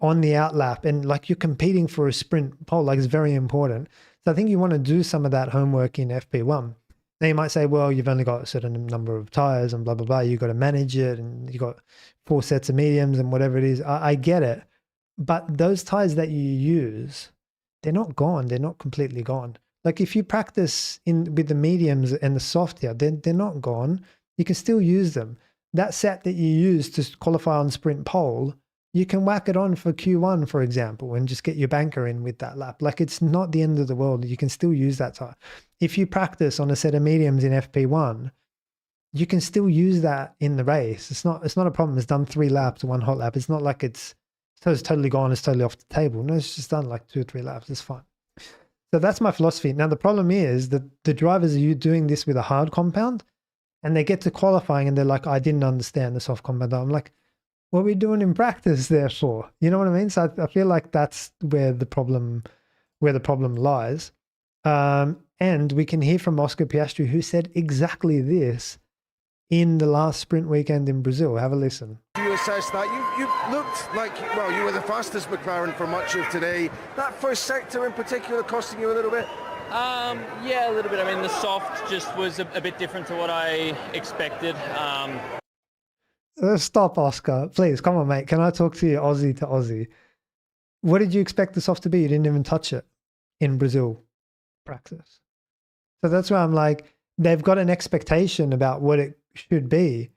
S1: on the out lap? And like you're competing for a sprint pole, like it's very important. So I think you want to do some of that homework in FP1. Now you might say, well, you've only got a certain number of tires and blah, blah, blah. You've got to manage it and you've got 4 sets of mediums and whatever it is. I get it. But those tires that you use, they're not gone. They're not completely gone. Like if you practice with the mediums and the soft here, they're not gone. You can still use them. That set that you use to qualify on sprint pole, you can whack it on for Q1, for example, and just get your banker in with that lap. Like it's not the end of the world. You can still use that tire. If you practice on a set of mediums in FP1, you can still use that in the race. It's not a problem. It's done 3 laps, 1 hot lap. It's not like it's totally gone, it's totally off the table. No, it's just done like 2 or 3 laps. It's fine. So that's my philosophy. Now, the problem is that the drivers are doing this with a hard compound and they get to qualifying and they're like, I didn't understand the soft compound. I'm like, what are we doing in practice therefore? You know what I mean? So I feel like that's where the problem lies. And we can hear from Oscar Piastri, who said exactly this in the last sprint weekend in Brazil. Have a listen.
S7: You assess that? You looked like, well, you were the fastest McLaren for much of today. That first sector in particular costing you a little bit?
S4: Yeah, a little bit. I mean, the soft just was a bit different to what I expected.
S1: Stop, Oscar. Please, come on, mate. Can I talk to you Aussie to Aussie? What did you expect the soft to be? You didn't even touch it in Brazil practice. So that's why I'm like, they've got an expectation about what it should be,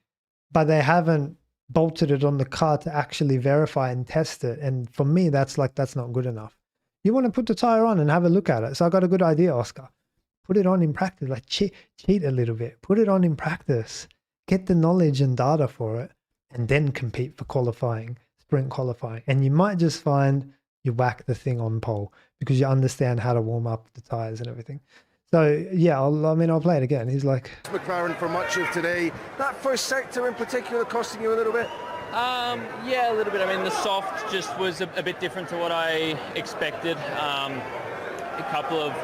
S1: but they haven't bolted it on the car to actually verify and test it. And for me, that's not good enough. You want to put the tire on and have a look at it. So I got a good idea, Oscar. Put it on in practice, like cheat a little bit. Put it on in practice. Get the knowledge and data for it, and then compete for qualifying, sprint qualifying. And you might just find you whack the thing on pole because you understand how to warm up the tires and everything. So yeah, I'll play it again. He's like,
S7: McLaren for much of today. That first sector in particular costing you a little bit?
S4: Yeah, a little bit. I mean, the soft just was a bit different to what I expected. A couple of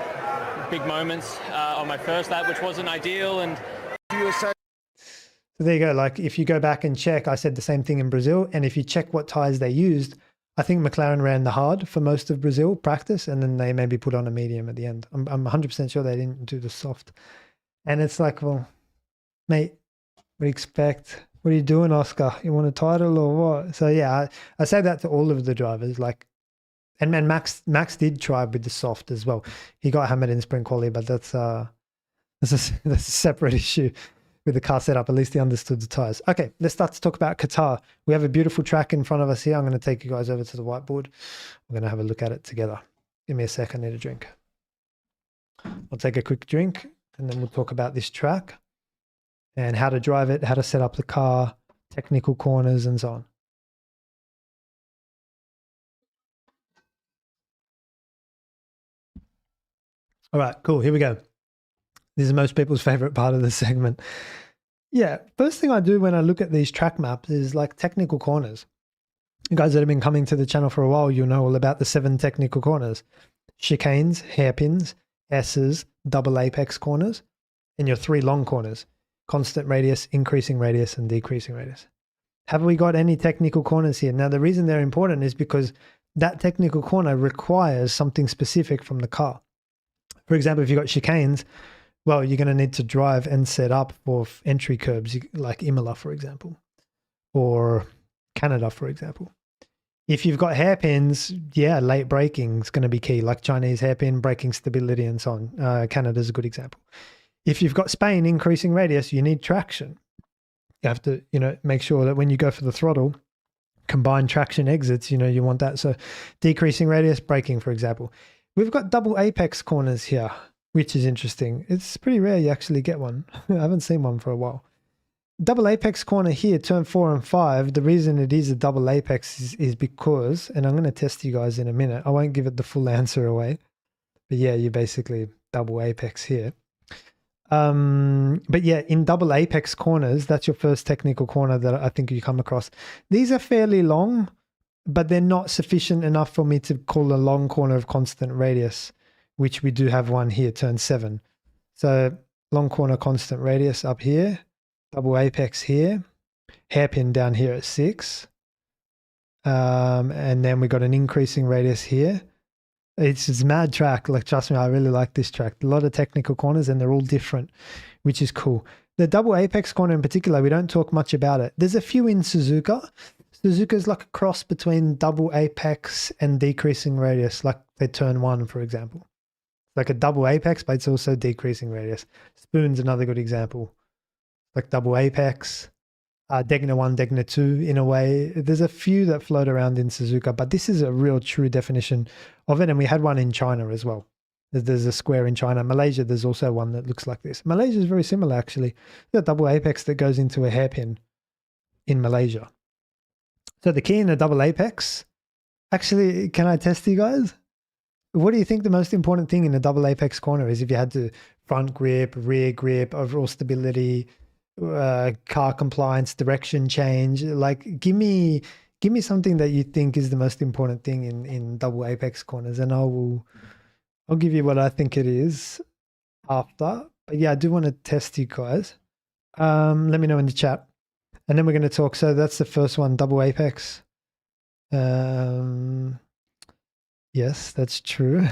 S4: big moments on my first lap, which wasn't ideal. And
S1: so there you go. Like if you go back and check, I said the same thing in Brazil. And if you check what tires they used, I think McLaren ran the hard for most of Brazil practice, and then they maybe put on a medium at the end. I'm 100% sure they didn't do the soft. And it's like, well, mate, what do you expect? What are you doing, Oscar? You want a title or what? So yeah, I say that to all of the drivers. Like, And man, Max did try with the soft as well. He got hammered in sprint quality, but that's a separate issue with the car setup. At least he understood the tires. Okay, let's start to talk about Qatar. We have a beautiful track in front of us here. I'm going to take you guys over to the whiteboard. We're going to have a look at it together. Give me a sec. I need a drink. I'll take a quick drink and then we'll talk about this track and how to drive it, how to set up the car, technical corners and so on. All right, cool. Here we go. This is most people's favorite part of the segment. Yeah, first thing I do when I look at these track maps is like technical corners. You guys that have been coming to the channel for a while, you'll know all about the 7 technical corners. Chicanes, hairpins, S's, double apex corners, and your 3 long corners. Constant radius, increasing radius, and decreasing radius. Have we got any technical corners here? Now, the reason they're important is because that technical corner requires something specific from the car. For example, if you've got chicanes, well, you're going to need to drive and set up for entry curbs like Imola, for example, or Canada, for example. If you've got hairpins, yeah, late braking is going to be key, like Chinese hairpin, braking stability and so on. Canada's a good example. If you've got Spain, increasing radius, you need traction. You have to, make sure that when you go for the throttle, combined traction exits, you want that. So decreasing radius, braking, for example. We've got double apex corners here, which is interesting. It's pretty rare you actually get one. I haven't seen one for a while. Double apex corner here, turn 4 and 5. The reason it is a double apex is because, and I'm going to test you guys in a minute. I won't give it the full answer away. But yeah, you basically double apex here. But yeah, in double apex corners, that's your first technical corner that I think you come across. These are fairly long, but they're not sufficient enough for me to call a long corner of constant radius, which we do have one here, turn 7. So long corner, constant radius up here, double apex here, hairpin down here at 6. And then we got an increasing radius here. It's mad track. Like, trust me, I really like this track. A lot of technical corners and they're all different, which is cool. The double apex corner in particular, we don't talk much about it. There's a few in Suzuka. Suzuka's like a cross between double apex and decreasing radius, like they turn 1, for example. Like a double apex, but it's also decreasing radius. Spoon's another good example. Like double apex, Degner 1, Degner 2 in a way. There's a few that float around in Suzuka, but this is a real true definition of it. And we had one in China as well. There's a square in China. Malaysia, there's also one that looks like this. Malaysia is very similar, actually. There's a double apex that goes into a hairpin in Malaysia. So the key in a double apex, actually, can I test you guys? What do you think the most important thing in a double apex corner is? If you had to front grip, rear grip, overall stability, car compliance, direction change, like give me something that you think is the most important thing in double apex corners, and I'll give you what I think it is after. But yeah, I do want to test you guys. Let me know in the chat. And then we're going to talk. So that's the first one, double apex. Yes, that's true.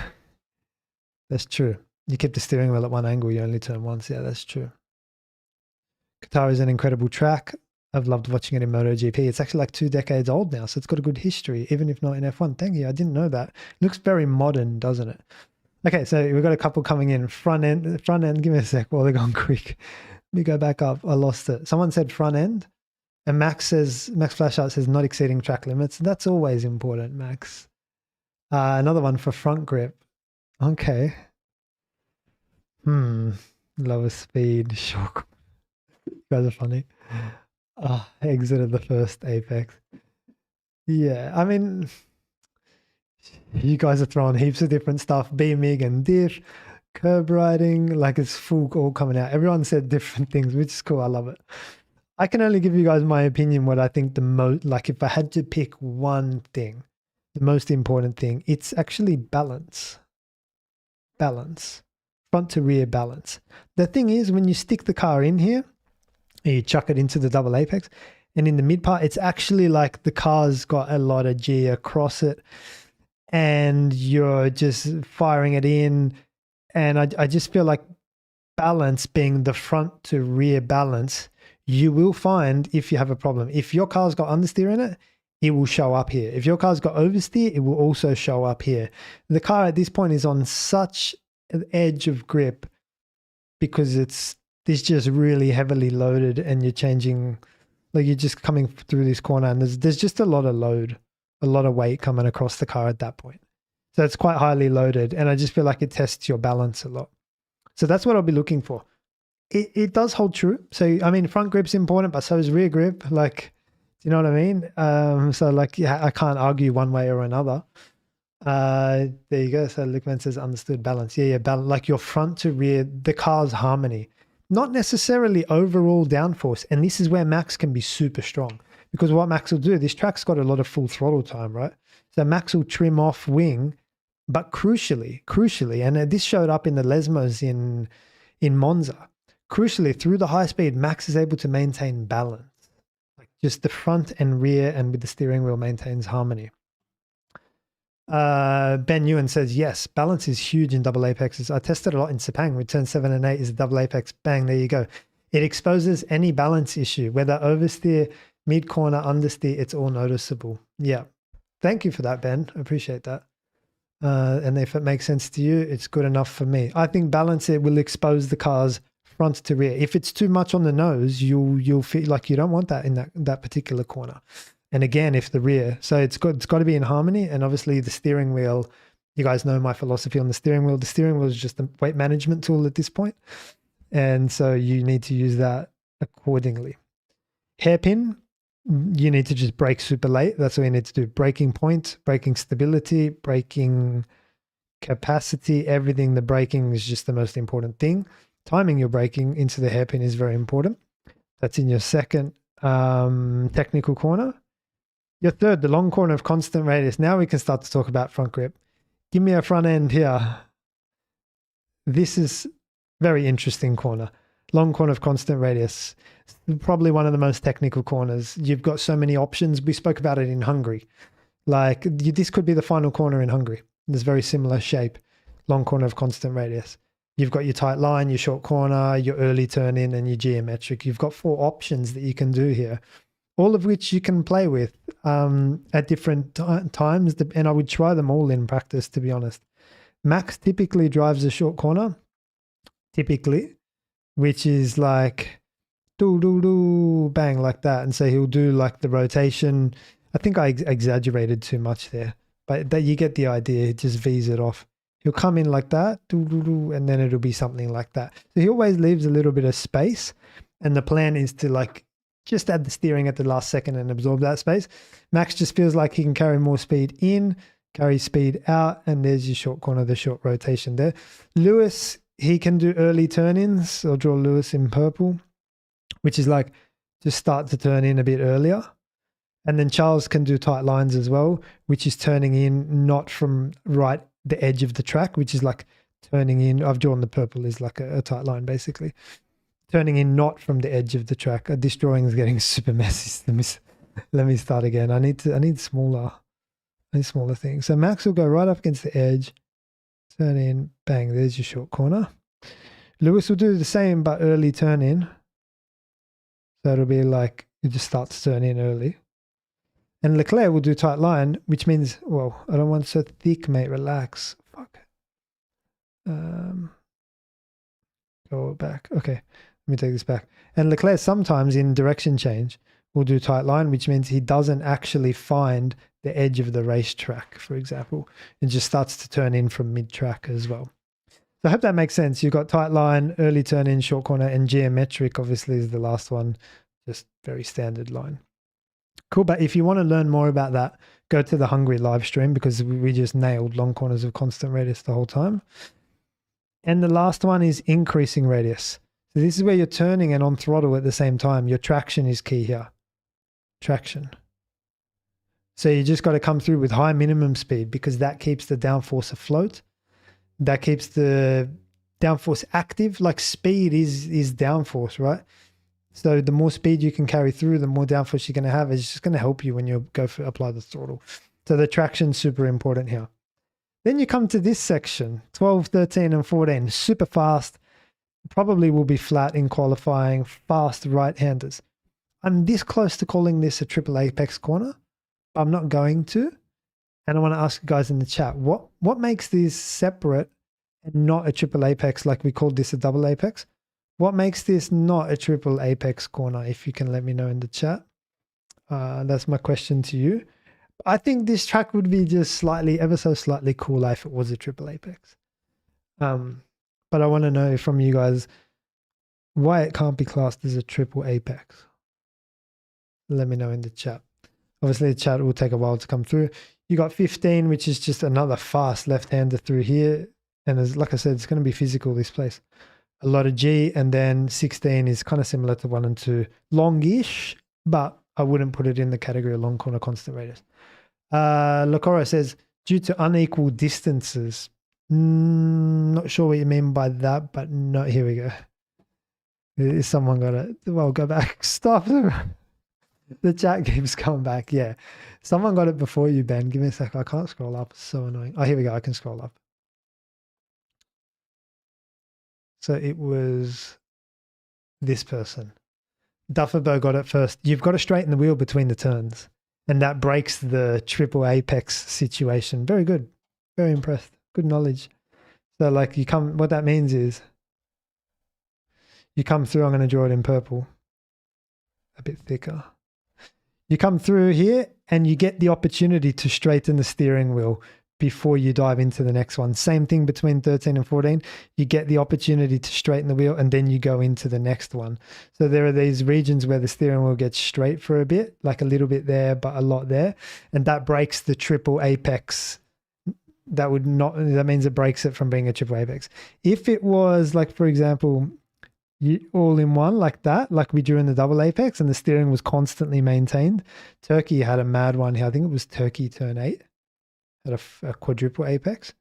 S1: That's true. You keep the steering wheel at one angle, you only turn once. Yeah, that's true. Qatar is an incredible track. I've loved watching it in MotoGP. It's actually like 2 decades old now, so it's got a good history, even if not in F1. Thank you. I didn't know that. It looks very modern, doesn't it? Okay, so we've got a couple coming in. Front end. Give me a sec while they're going quick. Let me go back up. I lost it. Someone said front end. And Max Flashart says not exceeding track limits. That's always important, Max. Another one for front grip. Okay. Lower speed. Shock. You guys are funny. Exited the first apex. Yeah, I mean, you guys are throwing heaps of different stuff. B-MIG and diff, curb riding, like it's full all coming out. Everyone said different things, which is cool. I love it. I can only give you guys my opinion, what I think the most, like if I had to pick one thing, the most important thing, it's actually balance. Balance. Front to rear balance. The thing is, when you stick the car in here, you chuck it into the double apex, and in the mid part, it's actually like the car's got a lot of G across it, and you're just firing it in. And I just feel like balance being the front to rear balance, you will find if you have a problem. If your car's got understeer in it, it will show up here. If your car's got oversteer, it will also show up here. The car at this point is on such an edge of grip because it's just really heavily loaded, and you're changing, like you're just coming through this corner, and there's just a lot of load, a lot of weight coming across the car at that point. So it's quite highly loaded, and I just feel like it tests your balance a lot. So that's what I'll be looking for. It does hold true. So, I mean, front grip's important, but so is rear grip. Like, do you know what I mean? So like, yeah, I can't argue one way or another. There you go. So Lukeman says understood balance. Yeah, balance, like your front to rear, the car's harmony, not necessarily overall downforce. And this is where Max can be super strong, because what Max will do, this track's got a lot of full throttle time, right? So Max will trim off wing, but crucially, and this showed up in the Lesmos in Monza, crucially through the high speed, Max is able to maintain balance. Just the front and rear, and with the steering wheel maintains harmony. Ben Ewan says, yes, balance is huge in double apexes. I tested a lot in Sepang. We turn 7 and 8 is a double apex. Bang, there you go. It exposes any balance issue, whether oversteer, mid corner, understeer, it's all noticeable. Yeah. Thank you for that, Ben. I appreciate that. And if it makes sense to you, it's good enough for me. I think balance, it will expose the car's front to rear. If it's too much on the nose, you'll feel like you don't want that in that particular corner. And again, if the rear, so it's got to be in harmony. And obviously the steering wheel, you guys know my philosophy on the steering wheel. The steering wheel is just a weight management tool at this point. And so you need to use that accordingly. Hairpin, you need to just brake super late. That's what you need to do. Braking point, braking stability, braking capacity, everything. The braking is just the most important thing. Timing your braking into the hairpin is very important. That's in your second technical corner. Your third, the long corner of constant radius. Now we can start to talk about front grip. Give me a front end here. This is very interesting corner. Long corner of constant radius. Probably one of the most technical corners. You've got so many options. We spoke about it in Hungary. Like this could be the final corner in Hungary. There's very similar shape. Long corner of constant radius. You've got your tight line, your short corner, your early turn in, and your geometric. You've got 4 options that you can do here, all of which you can play with at different times. And I would try them all in practice, to be honest. Max typically drives a short corner, which is like do bang like that. And so he'll do like the rotation. I think I exaggerated too much there, but that you get the idea. It just V's it off. He'll come in like that, and then it'll be something like that. So he always leaves a little bit of space, and the plan is to like just add the steering at the last second and absorb that space. Max just feels like he can carry more speed in, carry speed out, and there's your short corner, the short rotation there. Lewis, he can do early turn-ins. I'll draw Lewis in purple, which is like just start to turn in a bit earlier. And then Charles can do tight lines as well, which is turning in not from right the edge of the track, which is like turning in. I've drawn the purple is like a tight line, basically. Turning in not from the edge of the track. This drawing is getting super messy. Let me start again. I need smaller things. So Max will go right up against the edge, turn in, bang, there's your short corner. Lewis will do the same, but early turn in. So it'll be like, you just start to turn in early. And Leclerc will do tight line, which means, well, I don't want so thick, mate. Relax. Fuck. Go back. Okay, let me take this back. And Leclerc sometimes in direction change will do tight line, which means he doesn't actually find the edge of the racetrack, for example, and just starts to turn in from mid-track as well. So I hope that makes sense. You've got tight line, early turn in, short corner, and geometric obviously is the last one. Just very standard line. Cool, but if you want to learn more about that, go to the Hungary live stream, because we just nailed long corners of constant radius the whole time. And the last one is increasing radius. So this is where you're turning and on throttle at the same time. Your traction is key here. Traction. So you just got to come through with high minimum speed, because that keeps the downforce afloat. That keeps the downforce active. Like speed is downforce, right? So the more speed you can carry through, the more downforce you're going to have. It's just going to help you when you go for apply the throttle. So the traction's super important here. Then you come to this section, 12, 13, and 14. Super fast. Probably will be flat in qualifying. Fast right-handers. I'm this close to calling this a triple apex corner. I'm not going to. And I want to ask you guys in the chat, what makes these separate and not a triple apex like we called this a double apex? What makes this not a triple apex corner? If you can let me know in the chat. That's my question to you. I think this track would be just slightly, ever so slightly cooler if it was a triple apex. But I want to know from you guys why it can't be classed as a triple apex. Let me know in the chat. Obviously, the chat will take a while to come through. You got 15, which is just another fast left-hander through here. And as like I said, it's going to be physical, this place. A lot of G, and then 16 is kind of similar to 1 and 2. Longish, but I wouldn't put it in the category of long corner constant radius. Lacora says, due to unequal distances. Not sure what you mean by that, but no, here we go. Someone got it. Well, go back. Stop. The chat keeps coming back. Yeah. Someone got it before you, Ben. Give me a sec. I can't scroll up. It's so annoying. Oh, here we go. I can scroll up. So it was this person. Dufferbo got it first. You've got to straighten the wheel between the turns. And that breaks the triple apex situation. Very good. Very impressed. Good knowledge. So like you come, what that means is you come through, I'm going to draw it in purple. A bit thicker. You come through here and you get the opportunity to straighten the steering wheel before you dive into the next one. Same thing between 13 and 14. You get the opportunity to straighten the wheel and then you go into the next one. So there are these regions where the steering wheel gets straight for a bit, like a little bit there, but a lot there. And that breaks the triple apex. That means it breaks it from being a triple apex. If it was like, for example, all in one like that, like we drew in the double apex and the steering was constantly maintained. Turkey had a mad one here. I think it was Turkey turn 8. Had a quadruple apex.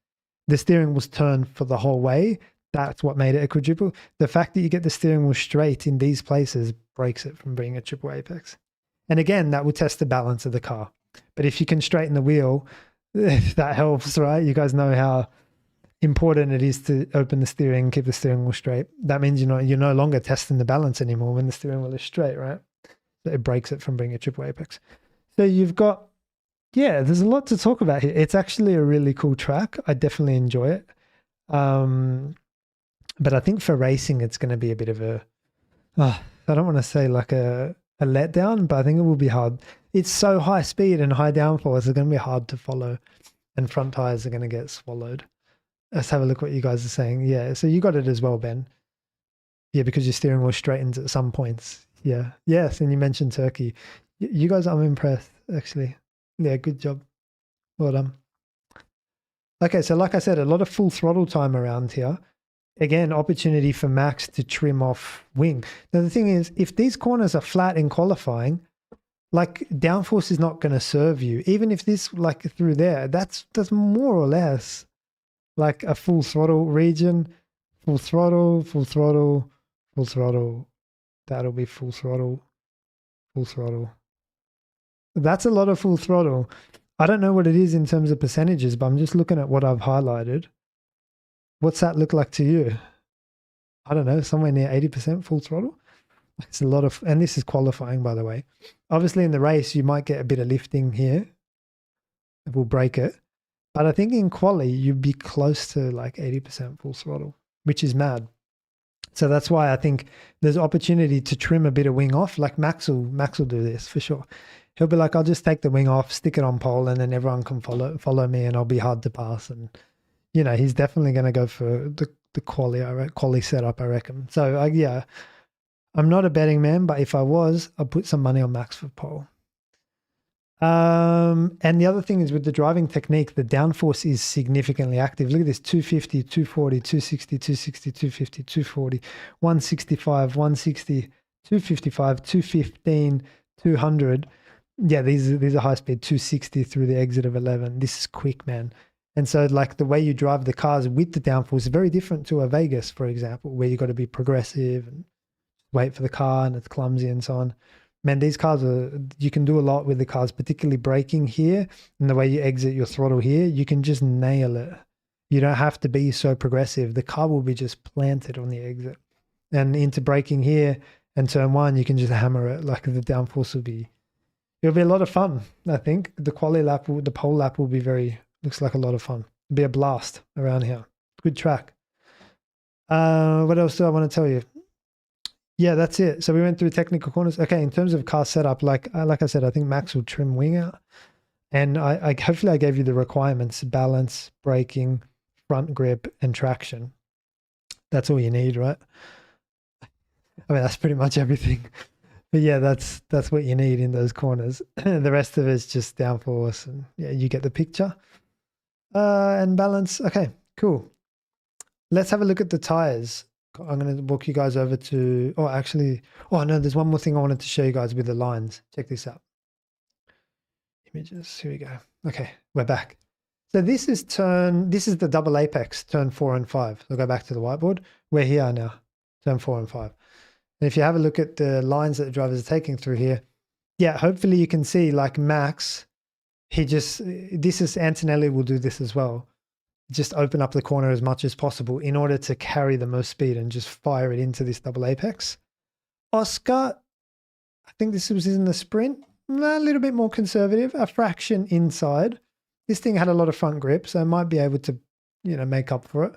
S1: The steering was turned for the whole way. That's what made it a quadruple. The fact that you get the steering wheel straight in these places breaks it from being a triple apex. And again, that will test the balance of the car. But if you can straighten the wheel, that helps, right? You guys know how important it is to open the steering, keep the steering wheel straight. That means you're no longer testing the balance anymore when the steering wheel is straight, right? So it breaks it from being a triple apex. So you've got, yeah, there's a lot to talk about here. It's actually a really cool track. I definitely enjoy it. But I think for racing, it's going to be a bit of a, I don't want to say like a letdown, but I think it will be hard. It's so high speed and high downforce, it's going to be hard to follow, and front tires are going to get swallowed. Let's have a look what you guys are saying. Yeah, so you got it as well, Ben. Yeah, because your steering wheel straightens at some points. Yeah, yes, and you mentioned Turkey. You guys, I'm impressed, actually. Yeah, good job. Well done. Okay, so like I said, a lot of full throttle time around here. Again, opportunity for Max to trim off wing. Now, the thing is, if these corners are flat in qualifying, like downforce is not going to serve you. Even if this, like through there, that's more or less like a full throttle region. Full throttle, full throttle, full throttle. That'll be full throttle, full throttle. That's a lot of full throttle. I don't know what it is in terms of percentages, but I'm just looking at what I've highlighted. What's that look like to you? I don't know, somewhere near 80% full throttle. It's a lot of, and this is qualifying, by the way. Obviously in the race, you might get a bit of lifting here. It will break it. But I think in quali, you'd be close to like 80% full throttle, which is mad. So that's why I think there's opportunity to trim a bit of wing off. Like Max will do this for sure. He'll be like, I'll just take the wing off, stick it on pole, and then everyone can follow me, and I'll be hard to pass. And you know, he's definitely going to go for the quali setup, I reckon. So yeah, I'm not a betting man, but if I was, I'd put some money on Max for pole. And the other thing is with the driving technique, the downforce is significantly active. Look at this, 250, 240, 260, 260, 250, 240, 165, 160, 255, 215, 200. Yeah, these are high speed, 260 through the exit of 11. This is quick, man. And so like the way you drive the cars with the downforce is very different to a Vegas, for example, where you got to be progressive and wait for the car and it's clumsy and so on. Man, these cars you can do a lot with the cars, particularly braking here and the way you exit your throttle here. You can just nail it. You don't have to be so progressive. The car will be just planted on the exit. And into braking here and turn one, you can just hammer it. Like the downforce will be it'll be a lot of fun. I think the the pole lap will be looks like a lot of fun. It'll be a blast around here. Good track. What else do I want to tell you? Yeah, that's it. So we went through technical corners. Okay, in terms of car setup, like I said, I think Max will trim wing out. And I hopefully I gave you the requirements: balance, braking, front grip, and traction. That's all you need, right? I mean, that's pretty much everything. But yeah, that's what you need in those corners. The rest of it's just downforce, and yeah, you get the picture. And balance. Okay, cool. Let's have a look at the tires. I'm going to walk you guys over to, oh no, there's one more thing I wanted to show you guys with the lines. Check this out. Images, here we go. Okay, we're back. So this is the double apex, turn 4 and 5. So go back to the whiteboard. We're here now, turn 4 and 5. And if you have a look at the lines that the drivers are taking through here, yeah, hopefully you can see like Max, Antonelli will do this as well. Just open up the corner as much as possible in order to carry the most speed and just fire it into this double apex. Oscar, I think this was in the sprint, a little bit more conservative, a fraction inside. This thing had a lot of front grip, so it might be able to, make up for it.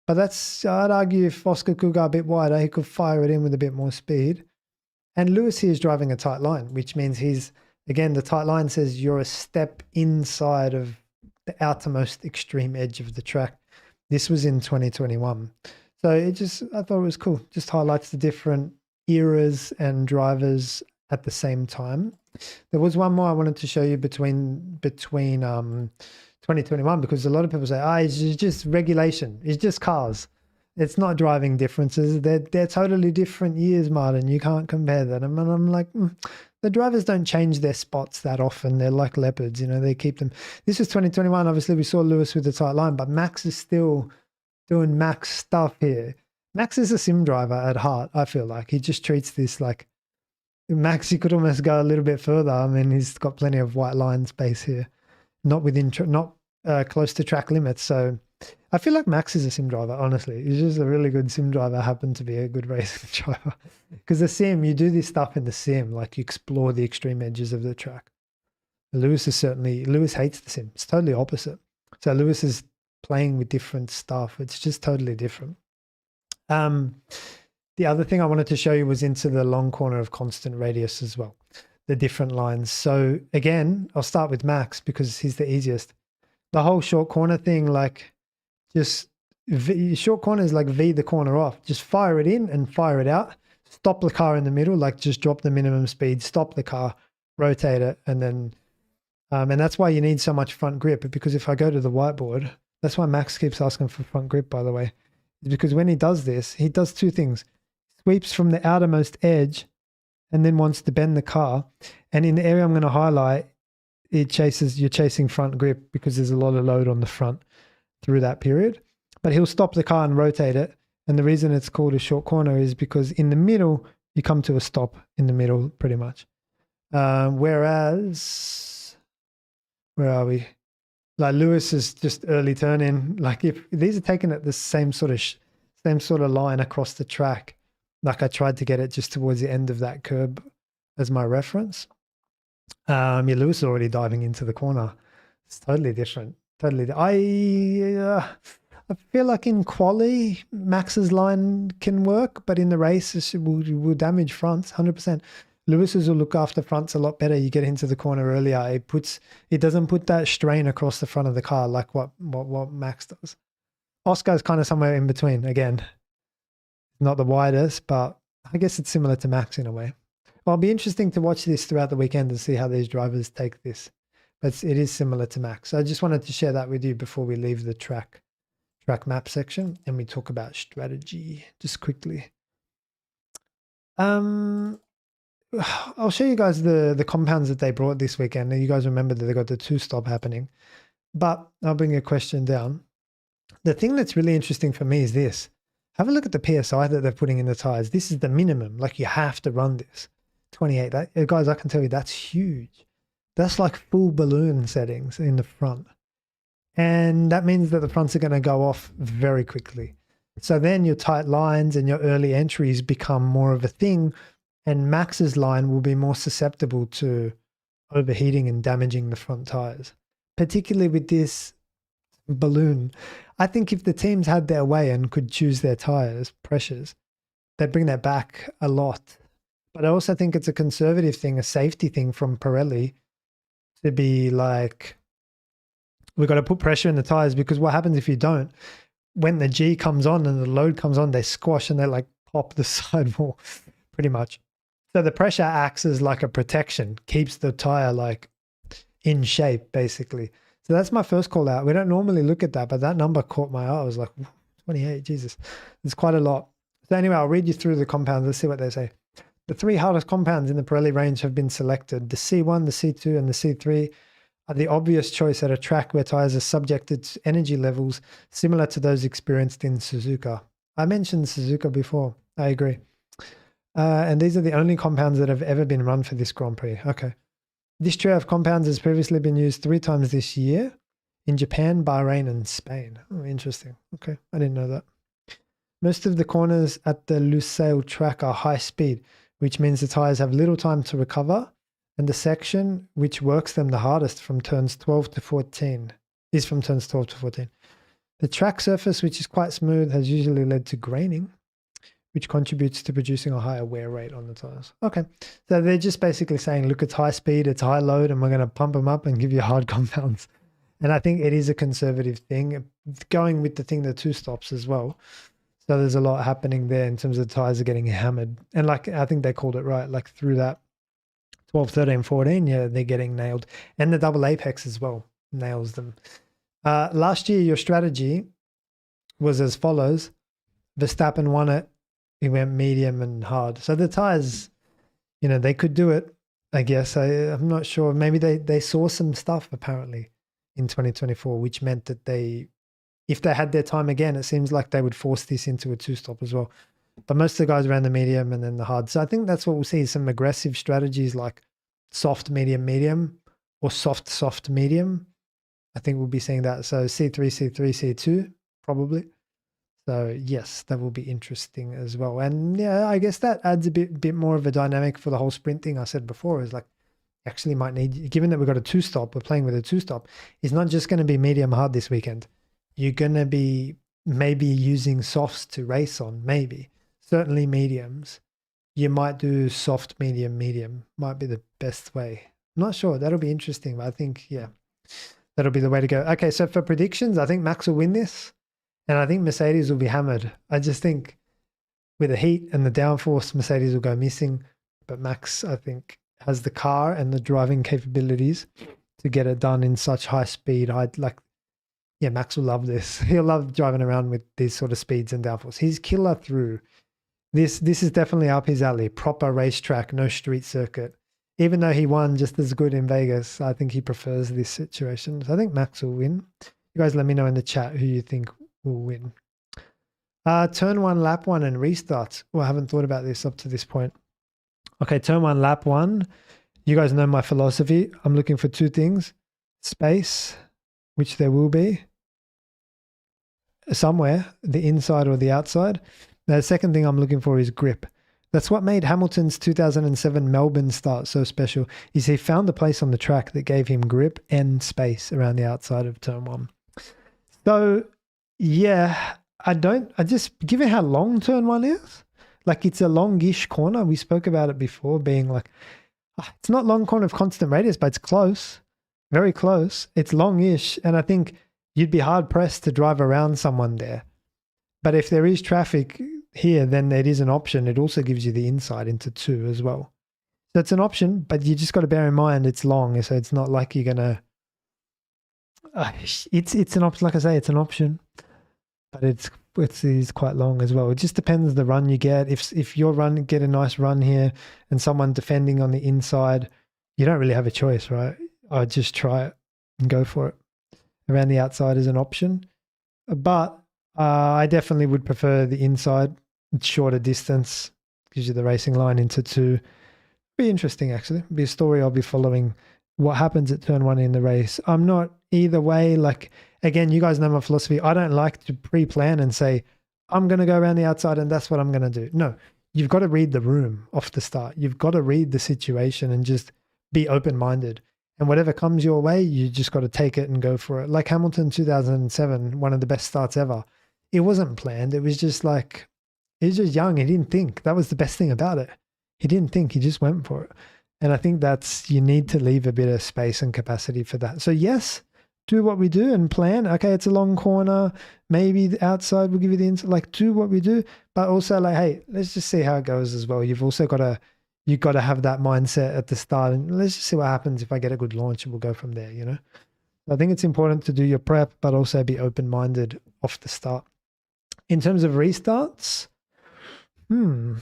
S1: But I'd argue if Oscar could go a bit wider, he could fire it in with a bit more speed. And Lewis here is driving a tight line, which means the tight line says you're a step inside of the outermost extreme edge of the track. This was in 2021. So I thought it was cool. Just highlights the different eras and drivers at the same time. There was one more I wanted to show you between 2021, because a lot of people say, it's just regulation. It's just cars. It's not driving differences. They're totally different years, Martin. You can't compare them. And I'm like, the drivers don't change their spots that often. They're like leopards, they keep them. This was 2021. Obviously, we saw Lewis with the tight line, but Max is still doing Max stuff here. Max is a sim driver at heart, I feel like. He just treats this like Max. He could almost go a little bit further. I mean, he's got plenty of white line space here, not close to track limits. So I feel like Max is a sim driver, honestly. He's just a really good sim driver, happened to be a good racing driver. Because the sim, you do this stuff in the sim, like you explore the extreme edges of the track. Lewis hates the sim. It's totally opposite. So Lewis is playing with different stuff. It's just totally different. The other thing I wanted to show you was into the long corner of constant radius as well, the different lines. So again, I'll start with Max because he's the easiest. The whole short corner thing, like short corner is like V the corner off. Just fire it in and fire it out. Stop the car in the middle, like just drop the minimum speed, stop the car, rotate it, and then, and that's why you need so much front grip, because if I go to the whiteboard, that's why Max keeps asking for front grip, by the way, because when he does this, he does two things. Sweeps from the outermost edge and then wants to bend the car. And in the area I'm going to highlight, you're chasing front grip because there's a lot of load on the front through that period. But he'll stop the car and rotate it. And the reason it's called a short corner is because in the middle, you come to a stop in the middle pretty much. Whereas, where are we? Like Lewis is just early turn in. Like if these are taken at the same sort of line across the track, like I tried to get it just towards the end of that curb as my reference. Lewis is already diving into the corner. It's totally different. Totally. I feel like in quali, Max's line can work, but in the race, it will damage fronts 100%. Lewis's will look after fronts a lot better. You get into the corner earlier. It doesn't put that strain across the front of the car like what Max does. Oscar's kind of somewhere in between. Again, not the widest, but I guess it's similar to Max in a way. Well, it'll be interesting to watch this throughout the weekend and see how these drivers take this. But it is similar to Max. So I just wanted to share that with you before we leave the track map section and we talk about strategy just quickly. I'll show you guys the compounds that they brought this weekend. You guys remember that they got the 2-stop happening. But I'll bring a question down. The thing that's really interesting for me is this. Have a look at the PSI that they're putting in the tires. This is the minimum. Like you have to run this. 28. Guys, I can tell you that's huge. That's like full balloon settings in the front. And that means that the fronts are going to go off very quickly. So then your tight lines and your early entries become more of a thing, and Max's line will be more susceptible to overheating and damaging the front tires, particularly with this balloon. I think if the teams had their way and could choose their tires pressures, they'd bring that back a lot. But I also think it's a conservative thing, a safety thing from Pirelli to be like, we've got to put pressure in the tires, because what happens if you don't? When the G comes on and the load comes on, they squash and they like pop the sidewall pretty much. So the pressure acts as like a protection, keeps the tire like in shape basically. So that's my first call out. We don't normally look at that, but that number caught my eye. I was like, 28, Jesus, it's quite a lot. So anyway, I'll read you through the compounds. Let's see what they say. The 3 hardest compounds in the Pirelli range have been selected. The C1, the C2, and the C3 are the obvious choice at a track where tires are subjected to energy levels similar to those experienced in Suzuka. I mentioned Suzuka before. I agree. And these are the only compounds that have ever been run for this Grand Prix. Okay. This trio of compounds has previously been used 3 times this year in Japan, Bahrain, and Spain. Oh, interesting. Okay. I didn't know that. Most of the corners at the Lusail track are high speed, which means the tires have little time to recover, and the section which works them the hardest from turns 12 to 14 is from turns 12 to 14. The track surface, which is quite smooth, has usually led to graining, which contributes to producing a higher wear rate on the tires. Okay, so they're just basically saying, look, it's high speed, it's high load, and we're going to pump them up and give you hard compounds. And I think it is a conservative thing, going with the thing, the 2 stops as well. So there's a lot happening there in terms of the tires are getting hammered. And like, I think they called it right, like through that 12, 13, 14, yeah, they're getting nailed. And the double apex as well nails them. Last year, your strategy was as follows. Verstappen won it. He went medium and hard. So the tires, you know, they could do it, I guess. I'm not sure. Maybe they saw some stuff apparently in 2024, which meant that if they had their time again, it seems like they would force this into a 2-stop as well. But most of the guys ran the medium and then the hard. So I think that's what we'll see, some aggressive strategies like soft, medium, medium, or soft, soft, medium. I think we'll be seeing that. So C3, C3, C2, probably. So yes, that will be interesting as well. And yeah, I guess that adds a bit more of a dynamic for the whole sprint thing I said before, is like, actually might need, given that we've got a 2-stop, we're playing with a 2-stop, it's not just going to be medium hard this weekend. You're going to be maybe using softs to race on, maybe. Certainly mediums. You might do soft, medium, medium. Might be the best way. I'm not sure. That'll be interesting, but I think, yeah, that'll be the way to go. Okay, so for predictions, I think Max will win this, and I think Mercedes will be hammered. I just think with the heat and the downforce, Mercedes will go missing, but Max, I think, has the car and the driving capabilities to get it done in such high speed. Yeah, Max will love this. He'll love driving around with these sort of speeds and downforce. He's killer through. This is definitely up his alley. Proper racetrack, no street circuit. Even though he won just as good in Vegas, I think he prefers this situation. So I think Max will win. You guys let me know in the chat who you think will win. Turn 1, lap 1, and restarts. Well, I haven't thought about this up to this point. Okay, turn 1, lap 1. You guys know my philosophy. I'm looking for 2 things. Space, which there will be somewhere, the inside or the outside. Now, the second thing I'm looking for is grip. That's what made Hamilton's 2007 Melbourne start so special, is he found the place on the track that gave him grip and space around the outside of turn 1. So, yeah, given how long turn 1 is, like it's a longish corner. We spoke about it before being like, it's not long corner of constant radius, but it's close, very close. It's longish. And I think you'd be hard pressed to drive around someone there. But if there is traffic here, then it is an option. It also gives you the inside into 2 as well. So it's an option, but you just got to bear in mind it's long. So it's not like you're going to, it's an option. Like I say, it's an option, but it's quite long as well. It just depends the run you get. If your run, get a nice run here and someone defending on the inside, you don't really have a choice, right? I'd just try it and go for it. Around the outside is an option, but I definitely would prefer the inside. It's shorter distance, gives you the racing line into 2. Be interesting, actually. Be a story I'll be following. What happens at turn 1 in the race? I'm not either way. Like, again, you guys know my philosophy. I don't like to pre-plan and say, I'm going to go around the outside and that's what I'm going to do. No, you've got to read the room off the start. You've got to read the situation and just be open-minded. And whatever comes your way, you just got to take it and go for it. Like Hamilton 2007, one of the best starts ever. It wasn't planned. It was just like, he was just young. He didn't think. That was the best thing about it. He didn't think. He just went for it. And I think you need to leave a bit of space and capacity for that. So yes, do what we do and plan. Okay, it's a long corner. Maybe the outside will give you the inside. Like, do what we do. But also like, hey, let's just see how it goes as well. You've also got to, have that mindset at the start, and let's just see what happens. If I get a good launch, we'll go from there, I think it's important to do your prep, but also be open-minded off the start. In terms of restarts, I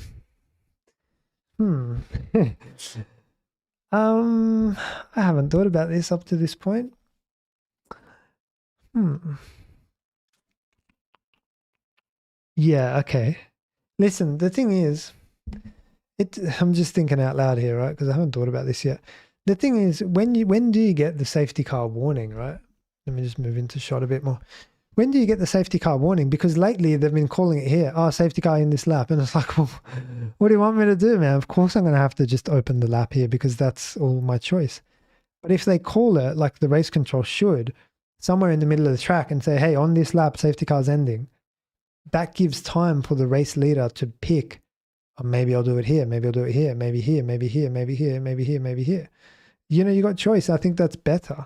S1: haven't thought about this up to this point. Yeah, okay. Listen, the thing is, I'm just thinking out loud here, right? Because I haven't thought about this yet. The thing is, when do you get the safety car warning, right? Let me just move into shot a bit more. When do you get the safety car warning? Because lately they've been calling it here, safety car in this lap. And it's like, well, what do you want me to do, man? Of course I'm going to have to just open the lap here because that's all my choice. But if they call it, like the race control should, somewhere in the middle of the track and say, hey, on this lap, safety car's ending, that gives time for the race leader to pick, maybe I'll do it here, maybe I'll do it here, maybe here, maybe here, maybe here, maybe here, maybe here. You got choice. I think that's better.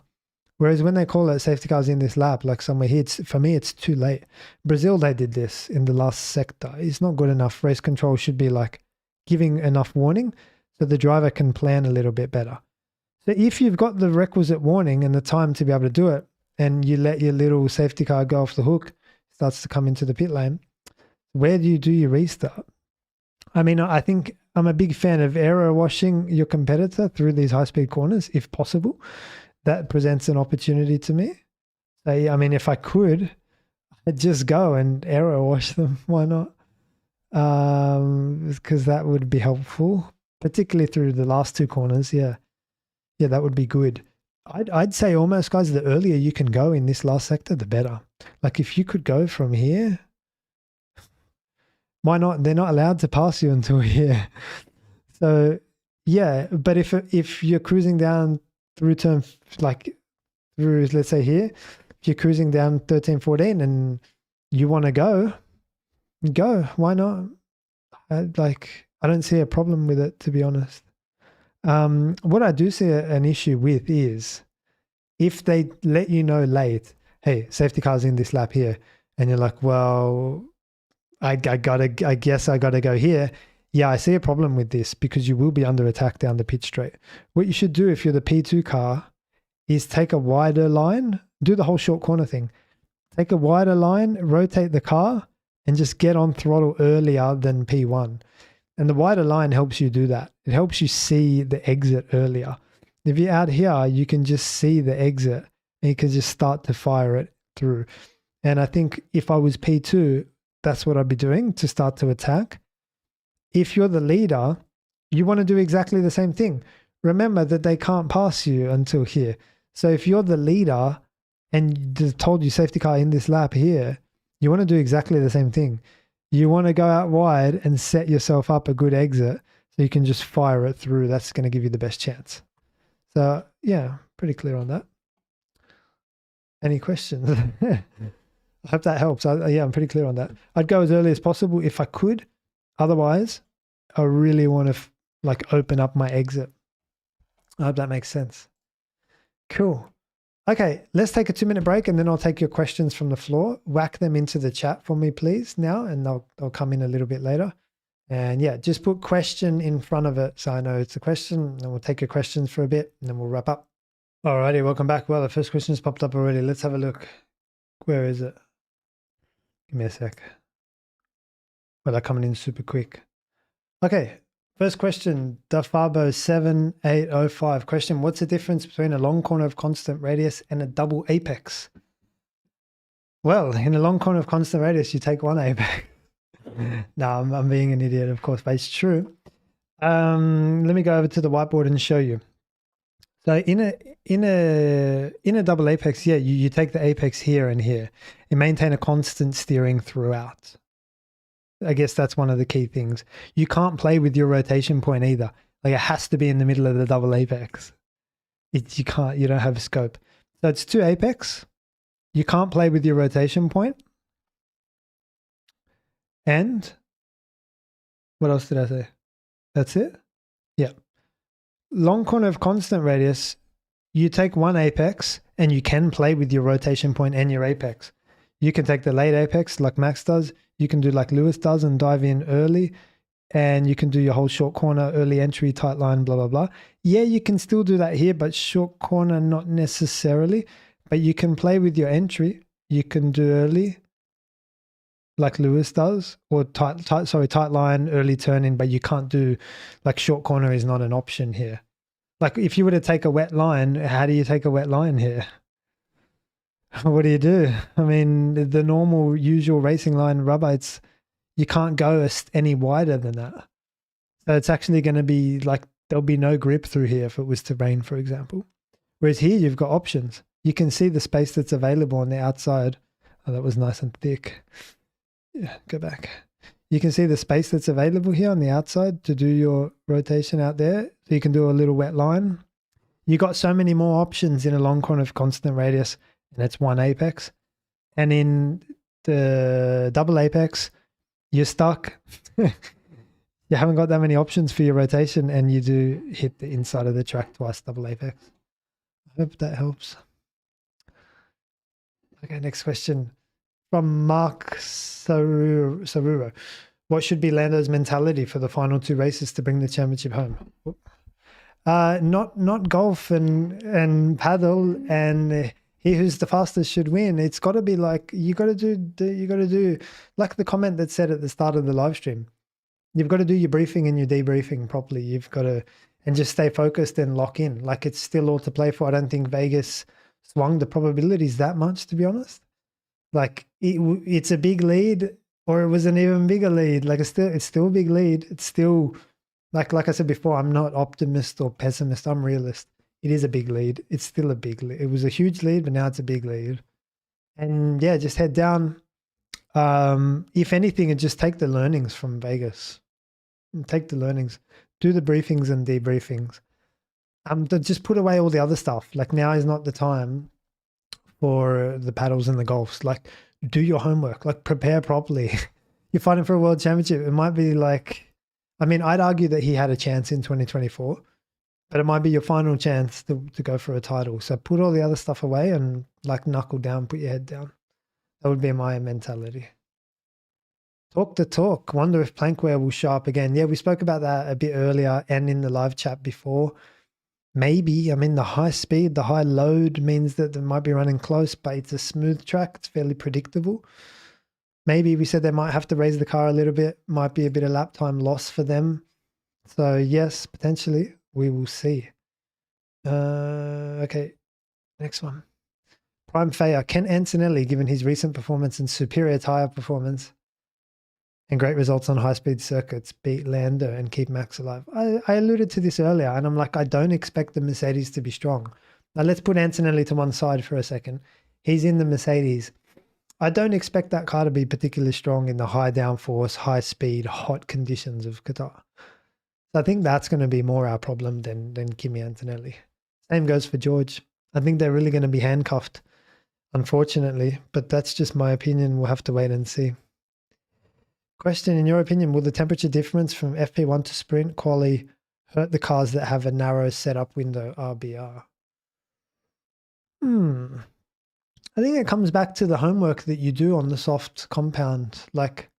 S1: Whereas when they call it safety cars in this lap, like somewhere here, for me, it's too late. Brazil, they did this in the last sector. It's not good enough. Race control should be like giving enough warning so the driver can plan a little bit better. So if you've got the requisite warning and the time to be able to do it, and you let your little safety car go off the hook, starts to come into the pit lane, where do you do your restart? I mean, I think I'm a big fan of aero washing your competitor through these high-speed corners, if possible. That presents an opportunity to me. So, I mean, if I could, I'd just go and aero wash them. Why not? Because that would be helpful, particularly through the last two corners. Yeah, that would be good. I'd say almost, guys, the earlier you can go in this last sector, the better. Like if you could go from here, why not? They're not allowed to pass you until here. So yeah, but if you're cruising down through turn, like through, let's say here, if you're cruising down 13, 14 and you want to go, why not? I don't see a problem with it, to be honest. What I do see an issue with is if they let you know late, hey, safety car's in this lap here, and you're like, well, I guess I gotta go here. Yeah, I see a problem with this because you will be under attack down the pit straight. What you should do if you're the P2 car is take a wider line, do the whole short corner thing. Take a wider line, rotate the car, and just get on throttle earlier than P1. And the wider line helps you do that. It helps you see the exit earlier. If you're out here, you can just see the exit and you can just start to fire it through. And I think if I was P2, that's what I'd be doing to start to attack. If you're the leader, you want to do exactly the same thing. Remember that they can't pass you until here. So if you're the leader and they told you safety car in this lap here, you want to do exactly the same thing. You want to go out wide and set yourself up a good exit so you can just fire it through. That's going to give you the best chance. So yeah, pretty clear on that. Any questions? I hope that helps. I'm pretty clear on that. I'd go as early as possible if I could. Otherwise, I really want to open up my exit. I hope that makes sense. Cool. Okay, let's take a 2-minute break and then I'll take your questions from the floor. Whack them into the chat for me, please, now, and they'll come in a little bit later. And yeah, just put question in front of it so I know it's a question, and we'll take your questions for a bit and then we'll wrap up. Alrighty, welcome back. Well, the first question's popped up already. Let's have a look. Where is it? Give me a sec. Well, they're coming in super quick. Okay, first question, Dafabo7805. Question, what's the difference between a long corner of constant radius and a double apex? Well, in a long corner of constant radius, you take one apex. No, I'm being an idiot, of course, but it's true. Let me go over to the whiteboard and show you. So in a double apex, yeah, you take the apex here and here and maintain a constant steering throughout. I guess that's one of the key things. You can't play with your rotation point either. Like it has to be in the middle of the double apex. You don't have scope. So it's 2 apex. You can't play with your rotation point. And what else did I say? That's it? Yeah. Long corner of constant radius, you take 1 apex and you can play with your rotation point and your apex. You can take the late apex like Max does. You can do like Lewis does and dive in early. And you can do your whole short corner, early entry, tight line, blah, blah, blah. Yeah, you can still do that here, but short corner, not necessarily. But you can play with your entry. You can do early, like Lewis does, or tight line, early turn in, but you can't do, like short corner is not an option here. Like if you were to take a wet line, how do you take a wet line here? What do? I mean, the normal, usual racing line rubber, you can't go any wider than that. So it's actually going to be like, there'll be no grip through here if it was to rain, for example. Whereas here you've got options. You can see the space that's available on the outside. Oh, that was nice and thick. Yeah, go back. You can see the space that's available here on the outside to do your rotation out there. So you can do a little wet line. You got so many more options in a long corner of constant radius, and it's 1 apex. And in the double apex, you're stuck. You haven't got that many options for your rotation, and you do hit the inside of the track twice, double apex. I hope that helps. Okay, next question from Mark Saruro. What should be Lando's mentality for the final 2 races to bring the championship home? Not golf and paddle and he who's the fastest should win. It's got to be like, you got to do like the comment that said at the start of the live stream. You've got to do your briefing and your debriefing properly. You've got to, and just stay focused and lock in. Like it's still all to play for. I don't think Vegas swung the probabilities that much, to be honest. Like it's a big lead, or it was an even bigger lead. Like it's still a big lead. It's still like I said before, I'm not optimist or pessimist. I'm realist. It is a big lead. It's still a big lead. It was a huge lead, but now it's a big lead. And yeah, just head down. If anything, and just take the learnings from Vegas. Take the learnings. Do the briefings and debriefings. Just put away all the other stuff. Like now is not the time for the paddles and the golfs. Like do your homework. Like prepare properly. You're fighting for a world championship. It might be like, I mean, I'd argue that he had a chance in 2024, but it might be your final chance to go for a title. So put all the other stuff away and like knuckle down, put your head down. That would be my mentality. Talk the talk. Wonder if Plankwear will show up again. Yeah, we spoke about that a bit earlier and in the live chat before. Maybe. I mean, the high speed, the high load means that they might be running close, but it's a smooth track. It's fairly predictable. Maybe we said they might have to raise the car a little bit. Might be a bit of lap time loss for them. So yes, potentially. We will see. Okay, next one. Prime Fayer. Ken Antonelli, given his recent performance and superior tyre performance and great results on high-speed circuits, beat Lando and keep Max alive. I alluded to this earlier, and I'm like, I don't expect the Mercedes to be strong. Now let's put Antonelli to one side for a second. He's in the Mercedes. I don't expect that car to be particularly strong in the high downforce, high-speed, hot conditions of Qatar. So I think that's going to be more our problem than Kimi Antonelli. Same goes for George. I think they're really going to be handcuffed, unfortunately, but that's just my opinion. We'll have to wait and see. Question, in your opinion, will the temperature difference from FP1 to sprint quali hurt the cars that have a narrow setup window, RBR? I think it comes back to the homework that you do on the soft compound. Like,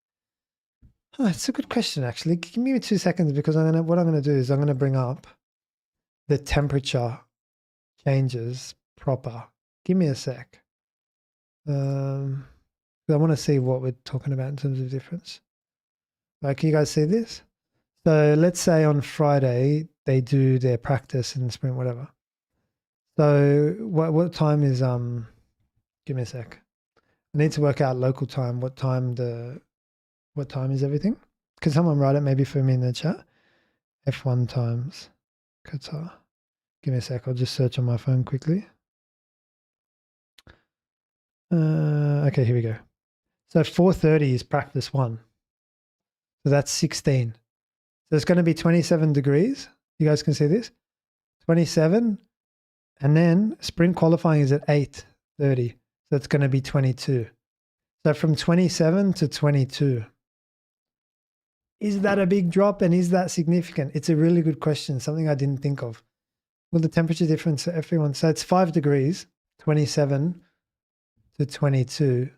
S1: it's a good question, actually. Give me 2 seconds, because what I'm going to do is I'm going to bring up the temperature changes proper. Give me a sec. I want to see what we're talking about in terms of difference. Can you guys see this? So let's say on Friday they do their practice and sprint, whatever. So what time is give me a sec. I need to work out local time. What time is everything? Can someone write it maybe for me in the chat? F1 times Qatar. Give me a sec. I'll just search on my phone quickly. Okay, here we go. So 4:30 is practice 1. So that's 16. So it's going to be 27 degrees. You guys can see this. 27. And then sprint qualifying is at 8:30. So it's going to be 22. So from 27 to 22. Is that a big drop and is that significant? It's a really good question, something I didn't think of. Well, the temperature difference for everyone. So it's 5 degrees, 27 to 22.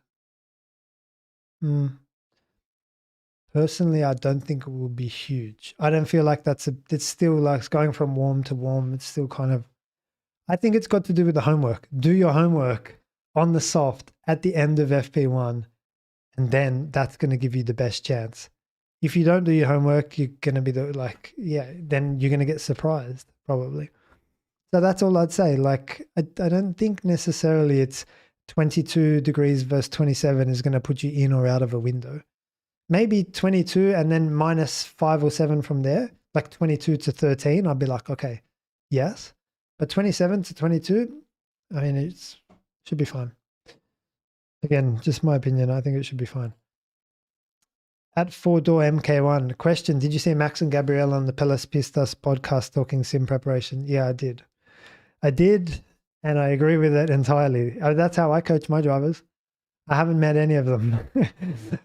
S1: Personally, I don't think it will be huge. I don't feel like it's still like going from warm to warm. It's still kind of, I think it's got to do with the homework. Do your homework on the soft at the end of FP1, and then that's going to give you the best chance. If you don't do your homework, you're going to be then you're going to get surprised probably. So that's all I'd say. Like, I don't think necessarily it's 22 degrees versus 27 is going to put you in or out of a window. Maybe 22 and then minus 5 or 7 from there, like 22 to 13. I'd be like, okay, yes. But 27 to 22, I mean, it should be fine. Again, just my opinion. I think it should be fine. At 4-door MK1, question, did you see Max and Gabrielle on the Pelas Pistas podcast talking sim preparation? Yeah, I did. And I agree with it entirely. That's how I coach my drivers. I haven't met any of them.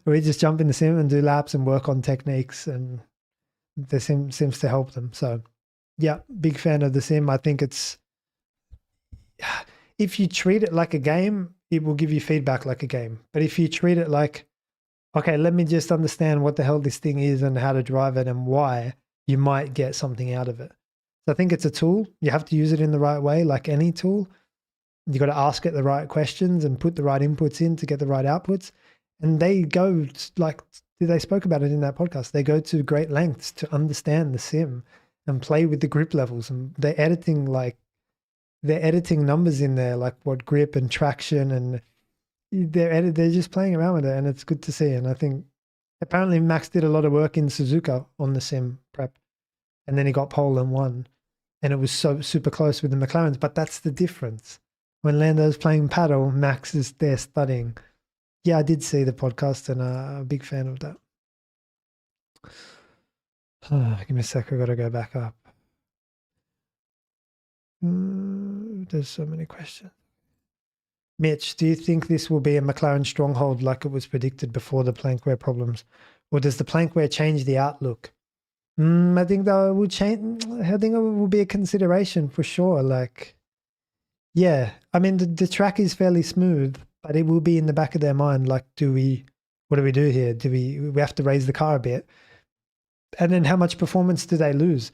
S1: We just jump in the sim and do laps and work on techniques, and the sim seems to help them. So, yeah, big fan of the sim. I think if you treat it like a game, it will give you feedback like a game. But if you treat it like, okay, let me just understand what the hell this thing is and how to drive it and why, you might get something out of it. So I think it's a tool. You have to use it in the right way, like any tool. You got to ask it the right questions and put the right inputs in to get the right outputs. And they go, like they spoke about it in that podcast, they go to great lengths to understand the sim and play with the grip levels. And they're editing numbers in there, like what grip and traction, and they're just playing around with it, and it's good to see. And I think apparently Max did a lot of work in Suzuka on the sim prep, and then he got pole and won, and it was so super close with the McLarens. But that's the difference. When Lando's playing paddle, Max is there studying. Yeah, I did see the podcast, and I'm a big fan of that. Give me a sec, I've got to go back up. There's so many questions. Mitch, do you think this will be a McLaren stronghold like it was predicted before the plankwear problems? Or does the plankwear change the outlook? I think that will change. I think it will be a consideration for sure. Like, yeah, I mean, the track is fairly smooth, but it will be in the back of their mind. Like, what do we do here? We have to raise the car a bit? And then how much performance do they lose?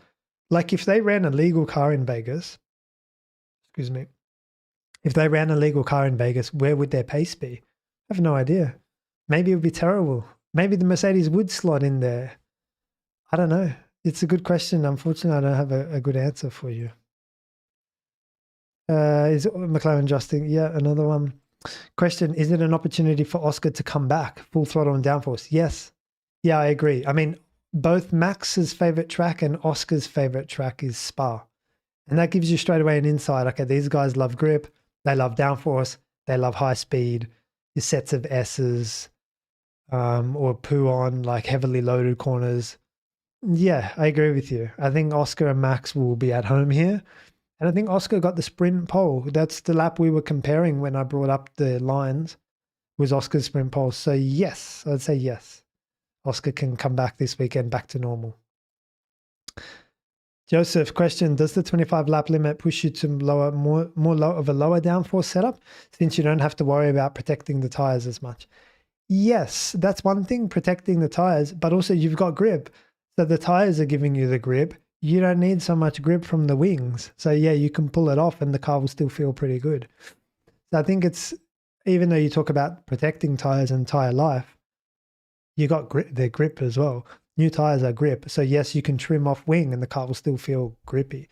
S1: Like, if they ran a legal car in Vegas, if they ran a legal car in Vegas, where would their pace be? I have no idea. Maybe it would be terrible. Maybe the Mercedes would slot in there. I don't know. It's a good question. Unfortunately, I don't have a good answer for you. Is McLaren adjusting? Yeah, another one. Question, is it an opportunity for Oscar to come back full throttle and downforce? Yes. Yeah, I agree. I mean, both Max's favorite track and Oscar's favorite track is Spa. And that gives you straight away an insight. Okay, these guys love grip. They love downforce. They love high speed. Your sets of S's or poo on, like heavily loaded corners. Yeah, I agree with you. I think Oscar and Max will be at home here. And I think Oscar got the sprint pole. That's the lap we were comparing when I brought up the lines, was Oscar's sprint pole. So yes, I'd say yes. Oscar can come back this weekend back to normal. Joseph, question, does the 25 lap limit push you to lower more of a lower downforce setup since you don't have to worry about protecting the tires as much? Yes, that's one thing, protecting the tires, but also you've got grip. So the tires are giving you the grip. You don't need so much grip from the wings. So yeah, you can pull it off and the car will still feel pretty good. So I think it's, even though you talk about protecting tires and tire life, you got their grip as well. New tires are grip. So yes, you can trim off wing and the car will still feel grippy.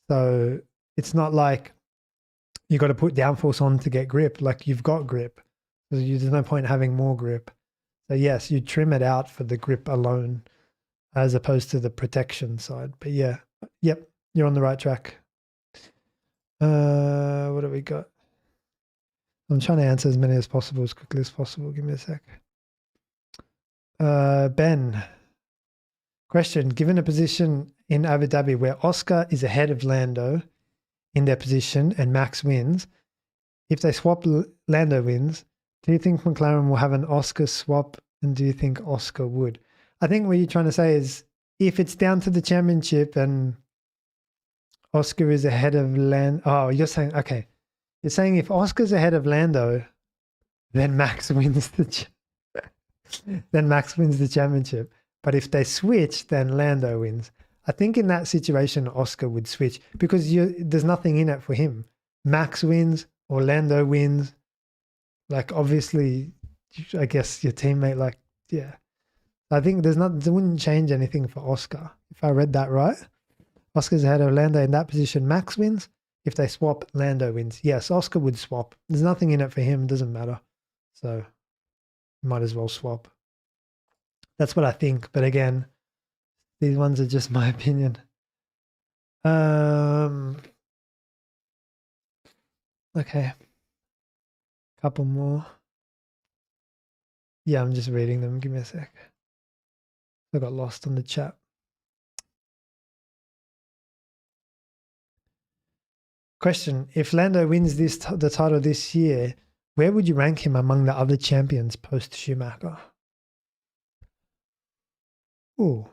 S1: So it's not like you got to put downforce on to get grip. Like, you've got grip. So there's no point having more grip. So yes, you trim it out for the grip alone as opposed to the protection side. But yeah, yep, you're on the right track. What have we got? I'm trying to answer as many as possible, as quickly as possible. Give me a sec. Ben, question, given a position in Abu Dhabi where Oscar is ahead of Lando in their position and Max wins, if they swap, Lando wins, do you think McLaren will have an Oscar swap, and do you think Oscar would? I think what you're trying to say is if it's down to the championship and Oscar is ahead of Lando. Oh, you're saying, okay. You're saying if Oscar's ahead of Lando, then Max wins then Max wins the championship. But if they switch, then Lando wins. I think in that situation, Oscar would switch because there's nothing in it for him. Max wins or Lando wins. Like, obviously, I guess your teammate, like, yeah. I think there wouldn't change anything for Oscar. If I read that right, Oscar's ahead of Lando in that position. Max wins. If they swap, Lando wins. Yes, Oscar would swap. There's nothing in it for him. It doesn't matter. So, might as well swap. That's what I think. But again, these ones are just my opinion. Okay. Couple more. Yeah, I'm just reading them. Give me a sec. I got lost on the chat. Question: if Lando wins the title this year, where would you rank him among the other champions post Schumacher? Ooh.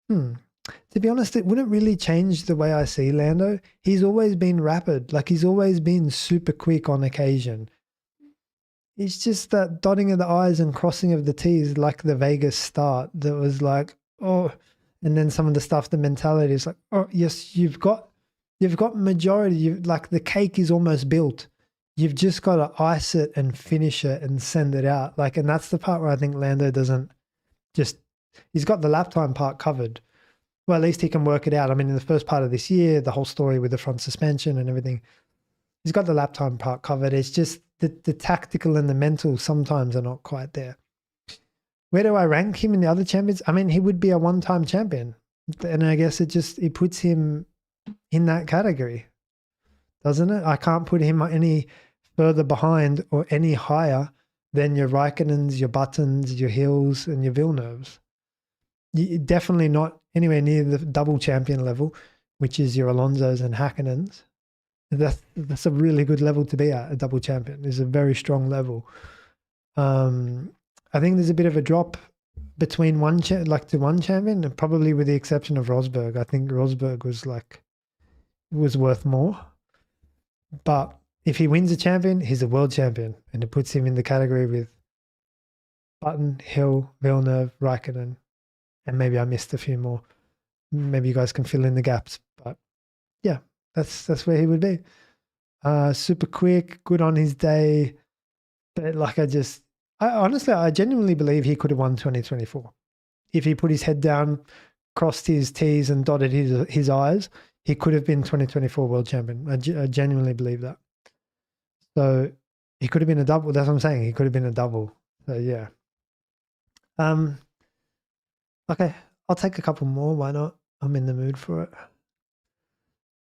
S1: To be honest, it wouldn't really change the way I see Lando. He's always been rapid. Like, he's always been super quick on occasion. It's just that dotting of the I's and crossing of the T's, like the Vegas start, that was like, oh, and then some of the stuff, the mentality is like, oh, yes, you've got majority. Like, the cake is almost built. You've just got to ice it and finish it and send it out. Like, and that's the part where I think Lando doesn't just, he's got the lap time part covered. Well, at least he can work it out. I mean, in the first part of this year, the whole story with the front suspension and everything, he's got the lap time part covered. It's just the tactical and the mental sometimes are not quite there. Where do I rank him in the other champions? I mean, he would be a one-time champion. And I guess it puts him in that category, doesn't it? I can't put him any further behind or any higher than your Raikkonens, your Buttons, your Hills, and your Villeneuves. Definitely not anywhere near the double champion level, which is your Alonsos and Häkkinens. That's a really good level to be at. A double champion is a very strong level. I think there's a bit of a drop between one champion, and probably with the exception of Rosberg. I think Rosberg was worth more. But if he wins a champion, he's a world champion, and it puts him in the category with Button, Hill, Villeneuve, Raikkonen, and maybe I missed a few more. Maybe you guys can fill in the gaps. But yeah, that's where he would be. Super quick, good on his day. But like, honestly, I genuinely believe he could have won 2024. If he put his head down, crossed his T's and dotted his I's, he could have been 2024 world champion. I genuinely believe that. So he could have been a double. That's what I'm saying. He could have been a double. So yeah. Okay, I'll take a couple more. Why not? I'm in the mood for it.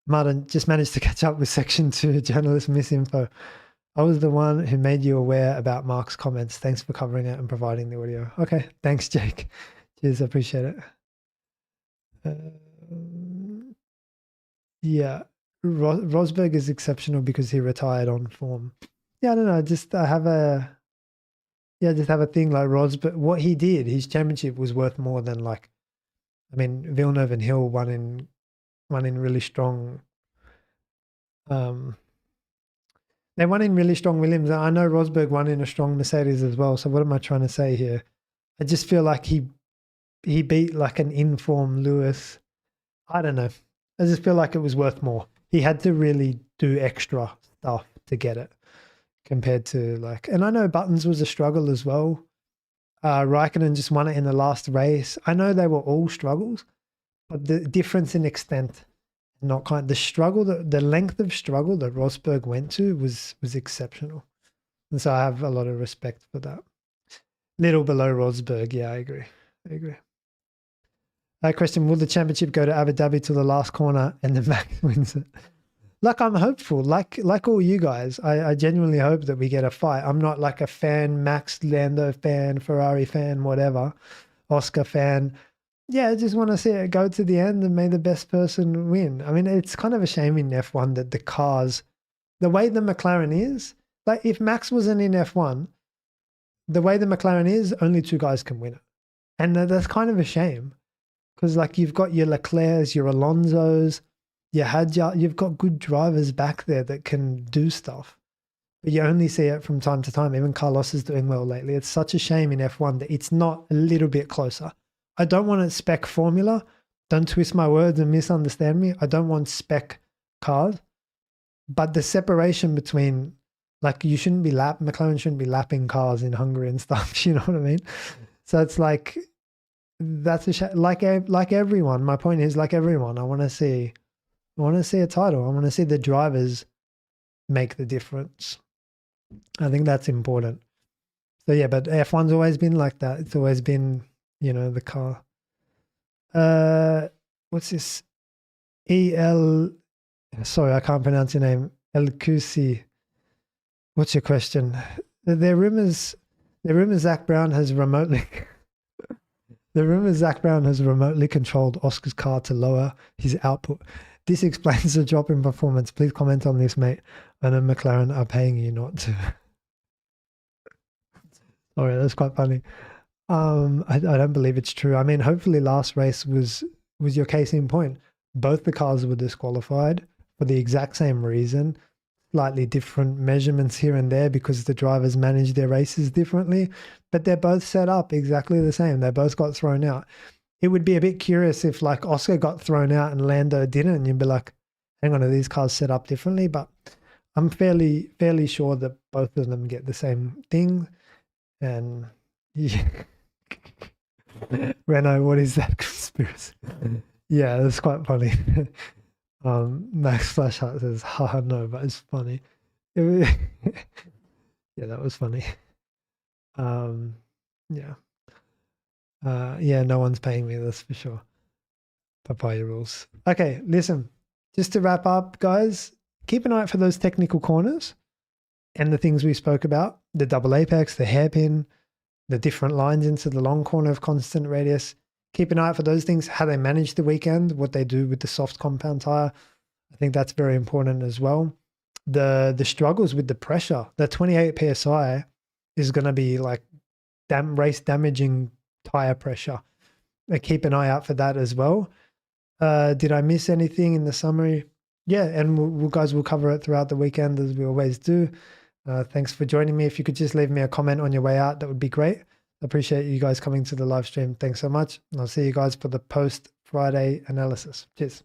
S1: Martin just managed to catch up with Section 2 journalist misinfo. I was the one who made you aware about Mark's comments. Thanks for covering it and providing the audio. Okay, thanks, Jake. Cheers, I appreciate it. Yeah, Rosberg is exceptional because he retired on form. Yeah, I don't know. I have a thing like Rosberg. What he did, his championship was worth more than Villeneuve and Hill won in really strong. They won in really strong Williams. I know Rosberg won in a strong Mercedes as well. So what am I trying to say here? I just feel like he beat like an informed Lewis. I don't know. I just feel like it was worth more. He had to really do extra stuff to get it compared to and I know Buttons was a struggle as well. Raikkonen just won it in the last race. I know they were all struggles, but the difference in extent, the struggle, the length of struggle that Rosberg went to was exceptional. And so I have a lot of respect for that. Little below Rosberg. Yeah, I agree. Question, will the championship go to Abu Dhabi to the last corner and then Max wins it? I'm hopeful, like all you guys. I genuinely hope that we get a fight. I'm not like a fan, Max Lando fan, Ferrari fan, whatever, Oscar fan. yeah, I just want to see it go to the end and may the best person win. I mean, it's kind of a shame in F1 that the cars, the way the McLaren is, like if Max wasn't in F1, the way the McLaren is, only 2 guys can win it. And that's kind of a shame because like you've got your Leclercs, your Alonsos, your Hadjar, you've got good drivers back there that can do stuff. But you only see it from time to time. Even Carlos is doing well lately. It's such a shame in F1 that it's not a little bit closer. I don't want a spec formula. Don't twist my words and misunderstand me. I don't want spec cars. But the separation between, like, you shouldn't be McLaren shouldn't be lapping cars in Hungary and stuff. You know what I mean? So it's like, that's a shame. Like everyone, my point is, like everyone, I want to see a title. I want to see the drivers make the difference. I think that's important. So yeah, but F1's always been like that. It's always been, you know, the car. What's this? Sorry, I can't pronounce your name. El Kusi. What's your question? There are rumors Zach Brown has remotely controlled Oscar's car to lower his output. This explains the drop in performance. Please comment on this, mate. I know McLaren are paying you not to. Sorry, that's quite funny. I don't believe it's true. I mean, hopefully last race was your case in point. Both the cars were disqualified for the exact same reason. Slightly different measurements here and there because the drivers manage their races differently, but they're both set up exactly the same. They both got thrown out. It would be a bit curious if like Oscar got thrown out and Lando didn't, and you'd be like, hang on, are these cars set up differently? But I'm fairly sure that both of them get the same thing. And yeah. Renault, what is that conspiracy? Yeah, that's quite funny. Max Flashheart says, haha, no, but it's funny. Yeah, that was funny. Yeah. Yeah, no one's paying me, that's for sure. Papaya rules. Okay, listen, just to wrap up, guys, keep an eye out for those technical corners and the things we spoke about, the double apex, the hairpin, the different lines into the long corner of constant radius. Keep an eye out for those things, how they manage the weekend, what they do with the soft compound tire. I think that's very important as well. The struggles with the pressure, the 28 PSI is going to be like race damaging tire pressure. Keep an eye out for that as well. Did I miss anything in the summary? Yeah, and guys, we'll cover it throughout the weekend as we always do. Thanks for joining me. If you could just leave me a comment on your way out, that would be great. I appreciate you guys coming to the live stream. Thanks so much. And I'll see you guys for the post Friday analysis. Cheers.